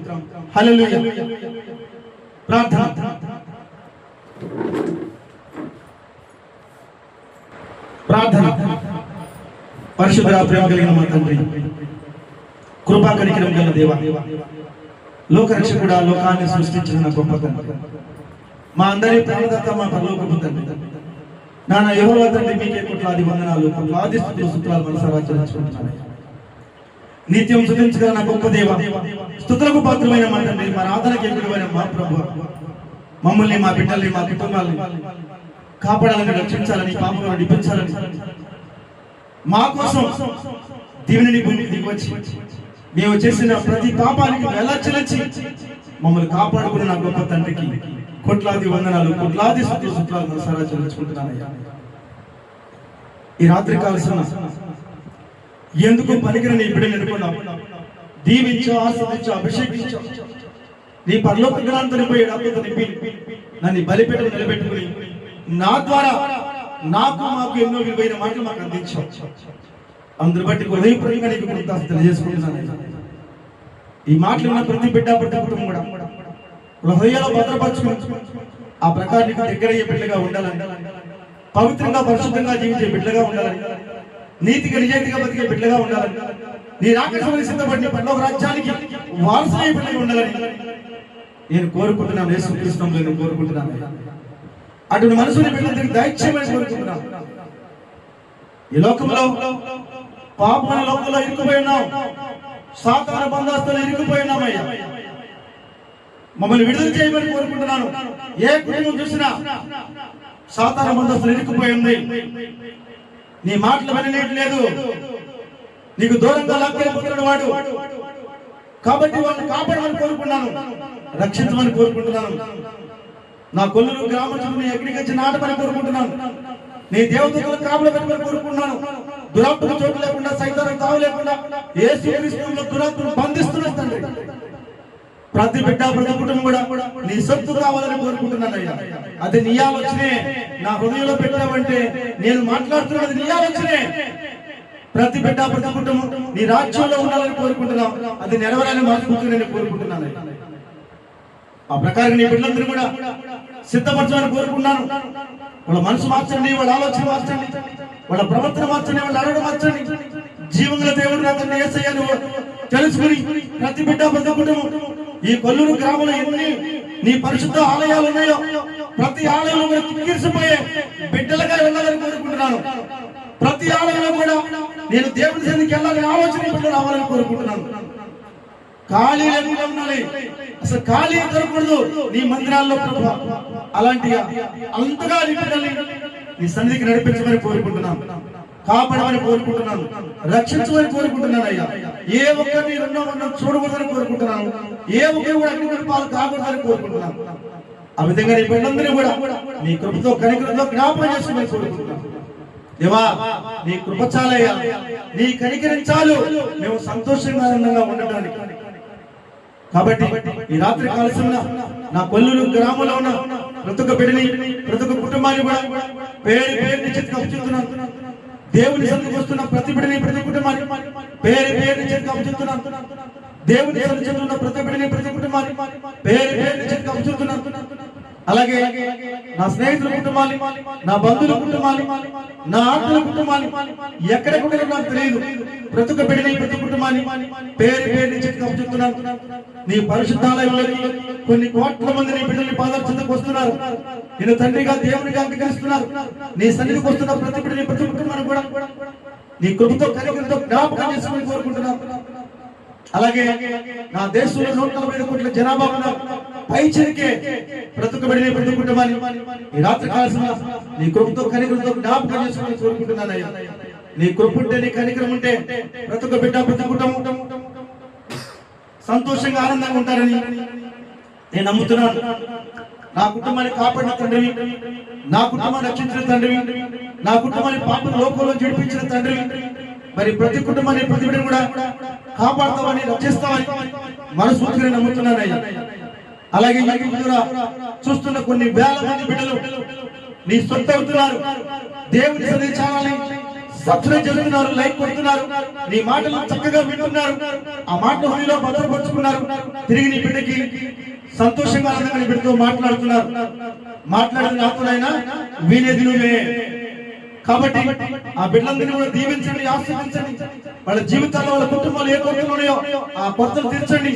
హల్లెలూయా. ప్రార్థన. ప్రార్థన. పరిశుద్ధ ప్రేమ కలిగిన మా తండ్రి, కృపా కనికరం గల దేవా, లోకరక్షకుడా, లోకాన్ని సృష్టించిన నా గొప్ప తండ్రి, మా అందరి ప్రాణదాత, మా పరలోకపు తండ్రి, నాన్న యెహోవా తండ్రి, మీకే కోట్లాది వందనాలు, కోట్లాది స్తుతులు స్తుతులు మనసారా చెల్లించుకుంటున్నాను. నిత్యం స్తుతించగల నా గొప్ప దేవ, స్తుతులకు పాత్రమైన మా తండ్రి, మా ఆరాధనకి ఎదురువైన మా ప్రభువా, మమ్మల్ని, మా బిడ్డల్ని, మా కుటుంబాలని కాపాడాలని, రక్షించాలని, పాపంలో నిపించాలని, మా కోసం దీవెనని భూమికి దిగివచ్చి మేము చేసిన ప్రతి పాపానికి వెలచెల్లించి మమ్మల్ని కాపాడుకున్న నా గొప్ప తండ్రికి కోట్లాది వందనాలు, కోట్లాది స్తుతులు స్తుతులు మనసారా చెల్లించుకుంటున్నానయ్యా. ఈ రాత్రి కాల్సిన ఎందుకు పనికిరని నీ బిడ్డలు ఎన్నుకున్నావు, దీవించు, ఆశీర్వదించు, అభిషేకించు. నీ పరలోక జ్ఞానంతో నింపి, ఆత్మతో నింపి నన్ను బలిపీఠం నిలబెట్టుకుని నా ద్వారా నాకు మాకు ఎన్నో విలువైన మాటలు మాకు అందించావు. అందరి బట్టి హృదయపూర్వకంగా నీకు కృతజ్ఞతలు తెలియజేసుకుంటున్నాను. ఈ మాటలు ఉన్న ప్రతి బిడ్డ కుటుంబం కూడా హృదయాల్లో భద్రపరచుకుని ఆ ప్రకారం నీకు దగ్గరయ్యే బిడ్డగా ఉండాలని, పవిత్రంగా పరిశుద్ధంగా జీవించే బిడ్డగా ఉండాలని, నీతిగా నిజాయితీగా బతికే బిడ్డగా ఉండాలని, నీ రాకసమని సిద్ధపడిన పరలోక రాజ్యానికి వారసులయ్యే బిడ్డగా ఉండాలని నేను కోరుకుంటున్నాను. యేసుక్రీస్తునామములో నేను కోరుకుంటున్నాను. అటువంటి మనసుని బిడ్డలకు దయచేయమని కోరుకుంటున్నాను. ఈ లోకంలో పాపమైన లోకంలో ఇరుక్కుపోయి ఉన్నాం, సాతాను బంధస్తులు ఇరుక్కుపోయి ఉన్నామయ్యా. మమ్మల్ని విడుదల చేయమని కోరుకుంటున్నాను. ఏ కుటుంబం చూసినా సాతాను బంధస్తులు ఇరుక్కుపోయి ఉంది. నీ మాటలు వినలేదు, నీకు దూరంగా లాక్కెళ్ళిపోతున్నాడు వాడు. కాబట్టి వాళ్ళని కాపాడమని కోరుకున్నాను, రక్షించమని కోరుకుంటున్నాను. నా కొల్లూరు గ్రామస్తుని ఎక్కడికి వచ్చి నాటమని కోరుకుంటున్నాను. నీ దేవతలకు కాపులు పెట్టమని కోరుకుంటున్నాను. దురాత్మకు చోటు లేకుండా, సైతానికి తావు లేకుండా యేసుక్రీస్తులో దురాత్మను బంధిస్తున్న తండ్రి, ప్రతి బిడ్డ, ప్రతి కుటుంబం కూడా నీ సొత్తు కావాలని కోరుకుంటున్నాను అయ్యా. అది నీ ఆలోచనే. నా హృదయంలో పెట్టావంటే నేను మాట్లాడుతున్నది నీ ఆలోచనే. ప్రతి బిడ్డ, ప్రతి కుటుంబం నీ రాజ్యంలో ఉండాలని కోరుకుంటున్నాం. అది నెరవేరాలని మనస్ఫూర్తిగా నేను కోరుకుంటున్నాను. ఆ ప్రకారం నీ బిడ్డలందరూ కూడా సిద్ధపరచాలని కోరుకున్నాను. వాళ్ళ మనసు మార్చండి, వాళ్ళ ఆలోచన మార్చండి, వాళ్ళ ప్రవర్తన మార్చండి, వాళ్ళ అడగడం మార్చండి. జీవంగల దేవుడు నా తండ్రి యేసయ్య నువ్వు తెలుసుకుని ప్రతి బిడ్డ, ప్రతి కుటుంబం ఈ కొల్లూరు గ్రామంలో ఎన్ని నీ పరిశుద్ధ ఆలయాలు ఉన్నాయో ప్రతి ఆలయంలో కూడా కిక్కిరిసిపోయే బిడ్డలుగా వెళ్ళాలని కోరుకుంటున్నాను. ప్రతి ఆలయంలో కూడా నేను దేవుని సన్నిధికి వెళ్ళాలని ఆలోచన బిడ్డలు రావాలని కోరుకుంటున్నాను. ఖాళీ లేకుండా ఉండాలి, అసలు ఖాళీ దొరకకూడదు నీ మందిరాల్లో ప్రభువా. అలాంటి అంతగా నీ బిడ్డల్ని నీ సన్నిధికి నడిపించమని కోరుకుంటున్నాను, కాపాడమని కోరుకుంటున్నాను, రక్షించమని కోరుకుంటున్నాను అయ్యా. ఏ ఒక్కరిని రెండో మనం చూడకూడదని కోరుకుంటున్నాను, ఏ ఒక్కరు కూడా అగ్ని పాలు కాకూడదని కోరుకుంటున్నాను. ఆ విధంగా నీ బిడ్డలందరినీ కూడా నీ కృపతో కనికరంతో జ్ఞాపకం చేసుకోమని కోరుకుంటున్నాను. దేవా, నీ కృప చాలయ్యా, నీ కనికరం చాలు మేము సంతోషంగా ఆనందంగా ఉండడానికి. కాబట్టి ఈ రాత్రి కాల్సిన నా కొల్లూరు గ్రామంలో ఉన్న ప్రతి ఒక్క బిడ్డని, ప్రతి ఒక్క కుటుంబాన్ని కూడా పేరు పేరుని చేతికి అప్పచెప్తున్నాను. దేవుని సన్నిధికి వస్తున్న ప్రతి బిడ్డని, ప్రతి కుటుంబాన్ని పేరు పేరుని చేతికి అప్పచెప్తున్నాను. దేవుని సన్నిధికి వస్తున్న ప్రతి బిడ్డని, ప్రతి కుటుంబాన్ని పేరు పేరుని చేతికి అప్పచెప్తున్నాను. అలాగే నా స్నేహితుల కుటుంబాన్ని, నా బంధువుల కుటుంబాన్ని, నా ఆత్మల కుటుంబాన్ని ఎక్కడెక్కడ నాకు తెలియదు. ప్రతి ఒక్క బిడ్డని, ప్రతి కుటుంబాన్ని పేరు పేరుని చేతికి అప్పచెప్తున్నాను. నీ పరిశుద్ధాలయంలోకి కొన్ని కోట్ల మంది నీ బిడ్డల్ని పాదర్శనకు వస్తున్నారు. నేను తండ్రిగా, దేవునిగా అంగీకరిస్తున్నారు. నీ సన్నిధికి వస్తున్న ప్రతి బిడ్డని, ప్రతి కుటుంబాన్ని కూడా నీ కృపతో కనికరంతో జ్ఞాపకం చేసుకుని కోరుకుంటున్నాను. అలాగే నా దేశంలో 140 కోట్ల జనాభా ఉన్న పైచిరికే బ్రతుకబడిన ప్రతి కుటుంబాన్ని ఈ రాత్రి కాల్సిన నీ కృపతో కనికరంతో జ్ఞాపకం చేసుకోవాలని కోరుకుంటున్నానయ్యా. నీ కృప ఉంటే, నీ కనికరం ఉంటే ప్రతి బిడ్డ ప్రతి కుటుంబం సంతోషంగా ఆనందంగా ఉంటారని నేను నమ్ముతున్నాను. నా కుటుంబాన్ని కాపాడిన తండ్రివి, నా కుటుంబాన్ని రక్షించిన తండ్రివి, నా కుటుంబాన్ని పాపం లోకంలో జడిపించిన తండ్రివి, మరి ప్రతి కుటుంబాన్ని ప్రతి బిడ్డను కూడా కాపాడుతావని రక్షిస్తావని మనస్ఫూర్తిగా నమ్ముతున్నానయ్యా. అలాగే చూస్తున్న కొన్ని వేల మంది బిడ్డలు నీ సొంత అవుతున్నారు. దేవుని సన్నిధి ఛానల్ని సబ్స్క్రైబ్ చేస్తున్నారు, లైక్ కొడుతున్నారు, నీ మాటలు చక్కగా వింటున్నారు, ఆ మాటలు హృదయంలో భద్రపరుచుకున్నారు. తిరిగి నీ బిడ్డకి సంతోషంగా ఆనందంగా నీ బిడ్డతో మాట్లాడుతున్నారు. మాట్లాడిన నాతోనైనా వినేది నువ్వే. కాబట్టి ఆ బిడ్డలందరినీ కూడా దీవించండి, ఆశీర్వదించండి. వాళ్ళ జీవితాల్లో వాళ్ళ కుటుంబాలు ఏ కొరతలు ఉన్నాయో ఆ కొరతలు తీర్చండి.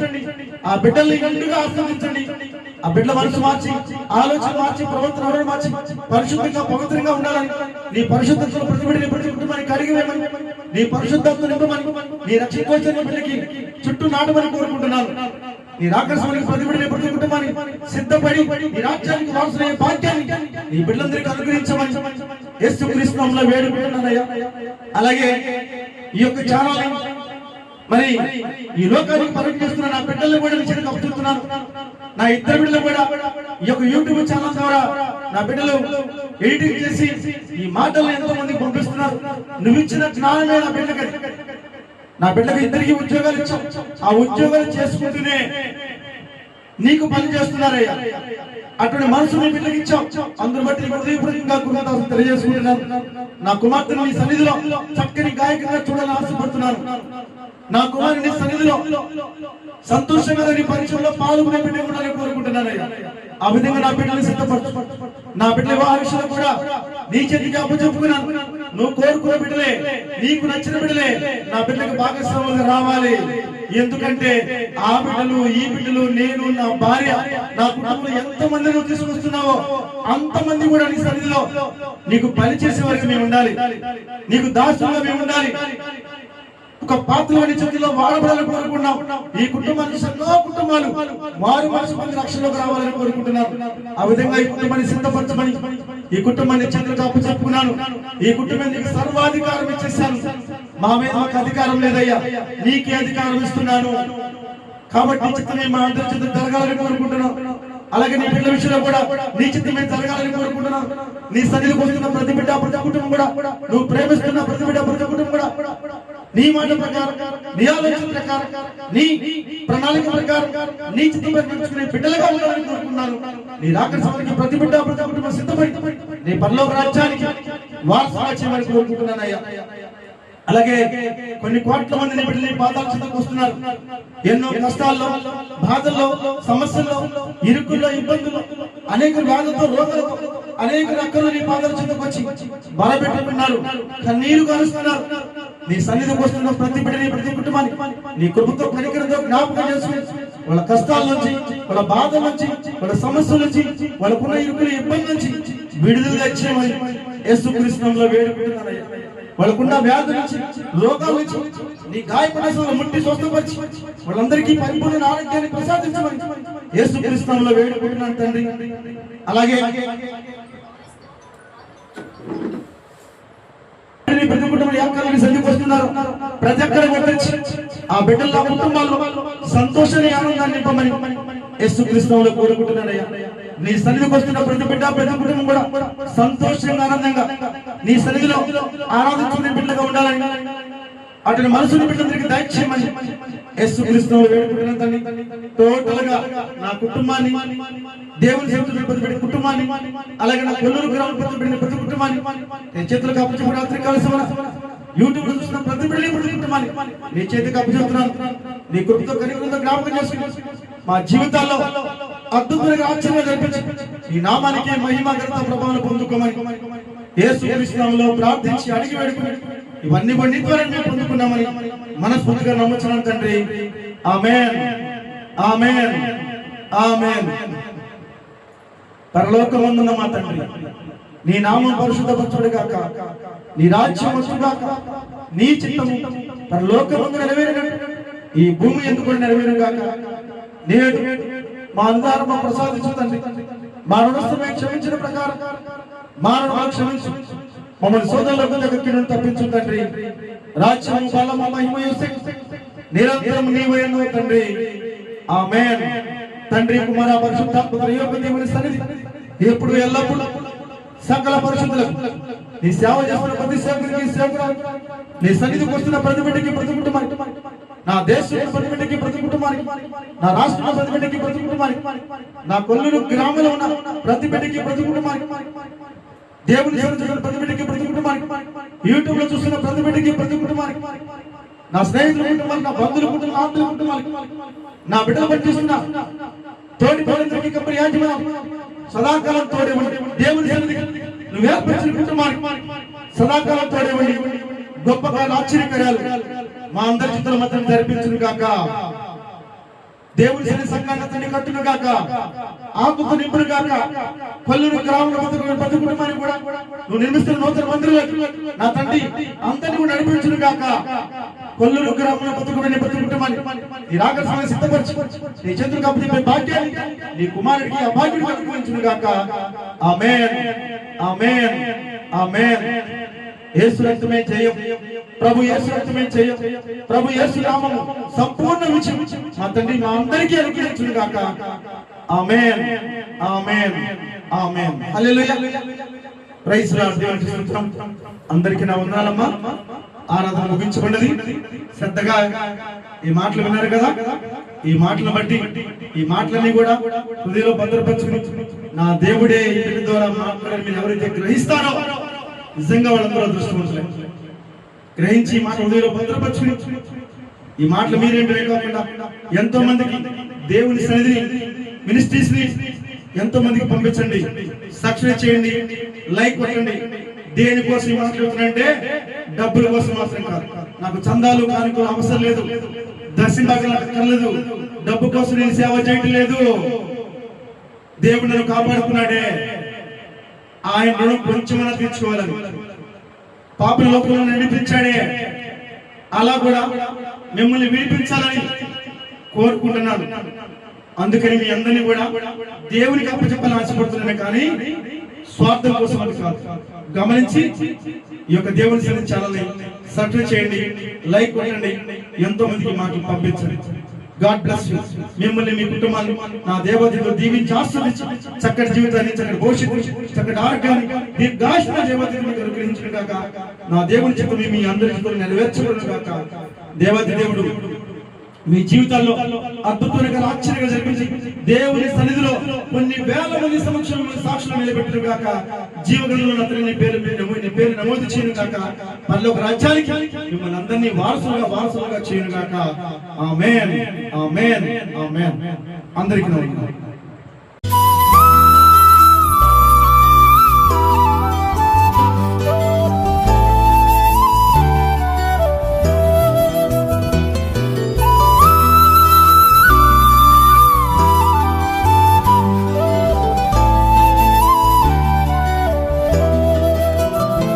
ఆ బిడ్డల్ని నిండుగా ఆశీర్వదించండి. ఆ బిడ్డల మనసు మార్చి, ఆలోచన మార్చి, ప్రవర్తన మార్చి పరిశుద్ధంగా పవిత్రంగా ఉండాలని, నీ పరిశుద్ధతలో ప్రతి బిడ్డని ప్రతి కుటుంబాన్ని కడిగివేయమని, నీ పరిశుద్ధతను నింపమని, నీ రక్షించిన బిడ్డకి చుట్టూ నాటమని కోరుకుంటున్నాను. నీ రాకస్వామికి ప్రతి బిడ్డని ప్రతి కుటుంబాన్ని సిద్ధపడి నీ రాజ్యానికి వారసులయ్యే భాగ్యాన్ని నీ బిడ్డలందరికీ అనుగ్రహించమని యేసుక్రీస్తు నామములో వేడుకుంటున్నానయ్యా. అలాగే ఈ యొక్క ఛానల్ మరి ఈ లోకానికి పరిచయం చేస్తున్న నా బిడ్డలను కూడా నీ చేతికి అప్పచెప్తున్నాను. నా ఇద్దరు బిడ్డలు కూడా ఈ యొక్క యూట్యూబ్ ఛానల్ ద్వారా నా బిడ్డలు ఎడిటింగ్ చేసి ఈ మాటలను ఎంతో మందికి పంపిస్తున్నారు. నువ్వు ఇచ్చిన జ్ఞానమే నా బిడ్డకి ఇద్దరికి ఉద్యోగాలు ఇచ్చావు. ఆ ఉద్యోగాలు చేసుకుంటూనే నీకు పని చేస్తున్నారయ్యా. అటువంటి మనసు నీ బిడ్డకి ఇచ్చావు. అందును బట్టి హృదయపూర్వకంగా కృతజ్ఞతలు తెలియజేసుకుంటున్నాను. నా కుమార్తెను నీ సన్నిధిలో చక్కని గాయకుడిగా చూడాలని ఆశపడుతున్నాను. నా కుమారుని సన్నిధిలో సంతోషంగా నీ పరిచయంలో పాల్గొనే బిడ్డ ఉండాలని కోరుకుంటున్నానయ్యా. ఆ విధంగా నా బిడ్డని సిద్ధపరచు. నా బిడ్డల వివాహ విషయంలో కూడా నీ చేతికి అప్పచెప్పుకున్నాను. నువ్వు కోరుకున్న బిడ్డలే, నీకు నచ్చిన బిడ్డలే నా బిడ్డకు భాగస్వాములుగా రావాలి. ఎందుకంటే ఆ బిడ్డలు, ఈ బిడ్డలు, నేను, నా భార్య, నా కుటుంబంలో ఎంత మంది నువ్వు తీసుకొస్తున్నావో అంతమంది కూడా నీ సన్నిధిలో నీకు పని చేసే వరకు మేము ఉండాలి. నీకు దాసులుగా మేము ఉండాలి. ఒక పాత్రలోని చేతిలో వాడబడాలని కోరుకున్నాం. ఈ కుటుంబానికి ఎన్నో కుటుంబాలు వారు మనసు మంది రక్షణలోకి రావాలని కోరుకుంటున్నారు. ఆ విధంగా ఈ కుటుంబాన్ని సిద్ధపరచమని ఈ కుటుంబాన్ని చేతులకు అప్పచెప్పుకున్నాను. ఈ కుటుంబానికి సర్వాధికారం ఇచ్చేసాను. మా మీద మాకు అధికారం లేదయ్యా, నీకే అధికారం ఇస్తున్నాను. కాబట్టి చిత్తమే మా అందరి చేతులు జరగాలని కోరుకుంటున్నాం. అలాగే నీ బిడ్డల విషయంలో కూడా నీ చిత్తమే జరగాలని కోరుకుంటున్నాం. నీ సన్నిధికి వస్తున్న ప్రతి బిడ్డ ప్రతి కుటుంబం కూడా, నువ్వు ప్రేమిస్తున్న ప్రతి బిడ్డ ప్రతి కుటుంబం కూడా నీ మాట ప్రకారం, నీ ఆలోచన ప్రకారం, నీ ప్రణాళిక ప్రకారం, నీ చిత్తం ప్రకటించుకునే బిడ్డలుగా ఉండాలని కోరుకున్నాను. నీ రాకడానికి ప్రతి బిడ్డ ప్రతి కుటుంబం సిద్ధపడి నీ పరలోక రాజ్యానికి వారసుగా చేయమని కోరుకుంటున్నానయ్యా. అలాగే కొన్ని కోట్ల మంది నీ బిడ్డలు నీ పాదాల చెంతకు వస్తున్నారు. ఎన్నో కష్టాల్లో, బాధల్లో, సమస్యల్లో, ఇరుకుల్లో, ఇబ్బందులు, అనేక వ్యాధులతో, రోగాలతో, అనేక రకాల నీ పాదాల చెంతకు వచ్చి బలపెట్టుకున్నారు, కన్నీరు కారుస్తున్నారు. నీ సన్నిధికి వస్తున్న ప్రతి బిడ్డని ప్రతి కుటుంబాన్ని నీ కృపతో కనికరంతో జ్ఞాపకం చేసుకుని వాళ్ళ కష్టాల నుంచి, వాళ్ళ బాధల నుంచి, వాళ్ళ సమస్యల నుంచి, వాళ్ళకున్న ఇరుకుల ఇబ్బంది నుంచి విడుదల తెచ్చేయమని యేసుక్రీస్తు నామములో వేడుకుంటున్నానయ్యా. వాళ్ళకున్న వ్యాధుల నుంచి, రోగాల నుంచి నీ గాయపడేసిన ముట్టి స్వస్థపరిచి వాళ్ళందరికీ పరిపూర్ణ ఆరోగ్యాన్ని ప్రసాదించమని యేసుక్రీస్తు నామములో వేడుకుంటున్నాను తండ్రి. అలాగే ప్రతి కుటుంబం యాకాలని సన్నిధికి వస్తున్నారు. ప్రతి ఒక్కరు గుర్తించి ఆ బిడ్డల కుటుంబాల్లో సంతోషాన్ని, ఆనందాన్ని నింపమని యేసుక్రీస్తు నామములో కోరుకుంటున్నానయ్యా. నీ సన్నిధికి వస్తున్న ప్రతి బిడ్డ ప్రతి కుటుంబం కూడా సంతోషంగా, ఆనందంగా నీ సన్నిధిలో ఆరాధించుకునే బిడ్డగా ఉండాలని, అటు మనసుని బిడ్డలందరికీ దయచేయమని యేసుక్రీస్తు నామములో వేడుకుంటున్నాను తండ్రి. టోటల్ గా నా కుటుంబాన్ని, దేవుని సేవకుల ప్రతి బిడ్డ కుటుంబాన్ని, అలాగే నా కొల్లూరు గ్రామం ప్రతి బిడ్డ ప్రతి కుటుంబాన్ని నీ చేతులకు అప్పచెప్పు. రాత్రి కాల యూట్యూబ్ లో చూసిన ప్రతి బిడ్డని ప్రతి కుటుంబాన్ని నీ చేతికి అప్పచెప్తున్నాను. నీ కృపతో కనికరంతో జ్ఞాపకం చేసుకుని మా జీవితాల్లో అద్భుతంగా ఆశ్చర్యంగా జరిపించి ఈ నామానికి మహిమ, ఘనత, ప్రభావం పొందుకోమని యేసుక్రీస్తు నామములో ప్రార్థించి అడిగి వేడుకుని ఇవన్నీ నీ ద్వారా మేము పొందుకున్నామని మనస్ఫూర్తిగా నమ్ముచున్నాను తండ్రి. ఆమేన్, ఆమేన్, ఆమేన్. పరలోకమందున్న మా తండ్రి, నీ నామం పరిశుద్ధపరచుడు గాక, నీ రాజ్యం వచ్చుగాక, నీ చిత్తము పరలోకమందు నెరవేరినట్టు ఈ భూమి ఎందుకు నెరవేరు గాక. నేడు మా అనుదానం ప్రసాదించు తండ్రి. మా రుణస్థమే క్షమించిన ప్రకారం మా రుణాలు క్షమించు. మమ్మల్ని సోదరులకు దగ్గర తప్పించు తండ్రి. రాజ్యము బలము మహిమయు నిరంతరం నీవేను తండ్రి. ఆమేన్. తండ్రి కుమార పరిశుద్ధాత్మ త్రియేక దేవుని సన్నిధి ఎప్పుడు ఎల్లప్పుడు సకల పరిశుద్ధులకు నీ సేవ చేస్తున్న ప్రతి సేవకుడికి సేవకురాలు, నీ సన్నిధికి వస్తున్న ప్రతి బిడ్డకి ప్రతి కుటుంబానికి, నా దేశంలో ప్రతి బిడ్డకి ప్రతి కుటుంబానికి, నా రాష్ట్రంలో ప్రతి బిడ్డకి ప్రతి కుటుంబానికి, నా కొల్లూరు గ్రామంలో ఉన్న ప్రతి బిడ్డకి ప్రతి కుటుంబానికి, దేవుని సేవ చేస్తున్న ప్రతి బిడ్డకి ప్రతి కుటుంబానికి, యూట్యూబ్ లో చూస్తున్న ప్రతి బిడ్డకి ప్రతి కుటుంబానికి, నా స్నేహితుల కుటుంబానికి, నా బంధువుల కుటుంబానికి, ఆత్మీయుల కుటుంబానికి, నా బిడ్డలు పనిచేస్తున్న తోటి పౌరులకి కంపెనీ యాజమాన్యం సదాకాలం తోడేవండి. దేవుని సన్నిధికి నువ్వు ఏర్పరిచిన కుటుంబానికి సదాకాలం తోడేవండి. గొప్ప ఆశ్చర్యకరాలు మా అందరి చిత్రం మాత్రం జరిపించును గాక. దేవుని సన్నిధి సంఘాన్ని కట్టును గాక. ఆకుకు నింపును గాక. కొల్లూరు గ్రామంలో ప్రతి కుటుంబానికి కూడా నువ్వు నిర్మిస్తున్న నూతన మందిరాలకు నా తండ్రి అందరినీ కూడా నడిపించును గాక. కొల్లూరు గ్రామంలో ప్రతి కుటుంబాన్ని నీ రాకడ సమయం సిద్ధపరచు. నీ చేతులు కాబట్టి భాగ్యాన్ని నీ కుమారుడికి ఆ భాగ్యం అనుగ్రహించును గాక. ఆమేన్, ఆమేన్, ఆమేన్. యేసు రక్తమే జయం. ప్రభు యేసు రక్తమే జయం. ప్రభు యేసు నామము సంపూర్ణ విజయం మా తండ్రి మా అందరికీ అనుగ్రహించును గాక. ఆమేన్, ఆమేన్, ఆమేన్. హల్లెలూయా. Praise Lord. దేవునికి స్తోత్రం. అందరికీ నా వందనాలమ్మా. ఆరాధన ముగించబడినది. శ్రద్ధగా ఈ మాటలు విన్నారు కదా. ఈ మాటలను బట్టి ఈ మాటలన్నీ కూడా హృదయంలో భద్రపరచుకుని నా దేవుడే ఈ బిడ్డ ద్వారా మాట్లాడాలని మీరు ఎవరైతే గ్రహిస్తారో నిజంగా వాళ్ళందరూ అదృష్టవంతులే. గ్రహించి ఈ మాట హృదయంలో భద్రపరచుకుని ఈ మాటలు మీరేంటే కాకుండా ఎంతో మందికి దేవుని సన్నిధిని మినిస్ట్రీస్ ని ఎంతో మందికి పంపించండి. సబ్స్క్రైబ్ చేయండి, లైక్ కొట్టండి. దేనికోసం ఈ మాట్లాడుతున్నానంటే డబ్బుల కోసం మాత్రం కాదు. నాకు చందాలు కానుకలు అవసరం లేదు. దర్శించలేదు. డబ్బు కోసం నేను సేవ చేయటం లేదు. దేవుడు నన్ను కాపాడుకున్నాడే. ఆయన రుణం కొంచెమైనా తీర్చుకోవాలని పాపల లోకంలో నడిపించాడే. అలా కూడా మిమ్మల్ని విడిపించాలని కోరుకుంటున్నాను. అందుకని మీ అందరినీ కూడా దేవునికి అప్పచెప్పాలని ఆశపడుతున్నాను, కానీ స్వార్థం కోసం అది కాదు. గమనించి ఈ యొక్క దేవుని సన్నిధి ఛానల్ని సబ్స్క్రైబ్ చేయండి, లైక్ కొట్టండి, ఎంతో మందికి మాటలు పంపించండి. God bless you. మిమ్మల్ని మీ కుటుంబాన్ని నా దేవదేవుడు దీవించి ఆశీర్వదించి చక్కటి జీవితాన్ని, చక్కటి భవిష్యత్తు, చక్కటి ఆరోగ్యాన్ని, దీర్ఘాయుష్య దేవదేవుడు అనుగ్రహించును గాక. నా దేవుని చిత్తం మీ అందరి చిత్తం నెరవేర్చబడును గాక. దేవదేవుడు మీ జీవితాల్లో అద్భుతమైన ఆశ్చర్యంగా జరిపించి దేవుని సన్నిధిలో కొన్ని వేల మంది సమక్షంలో సాక్షులు నిలబెట్టును గాక. జీవగ్రంథంలో అతని పేరు నమోదు చేయను గాక. పరలోక రాజ్యానికి మిమ్మల్ని అందరినీ వారసులుగా చేయను గాక. ఆమేన్, ఆమేన్, ఆమేన్. అందరికీ నమస్కారం.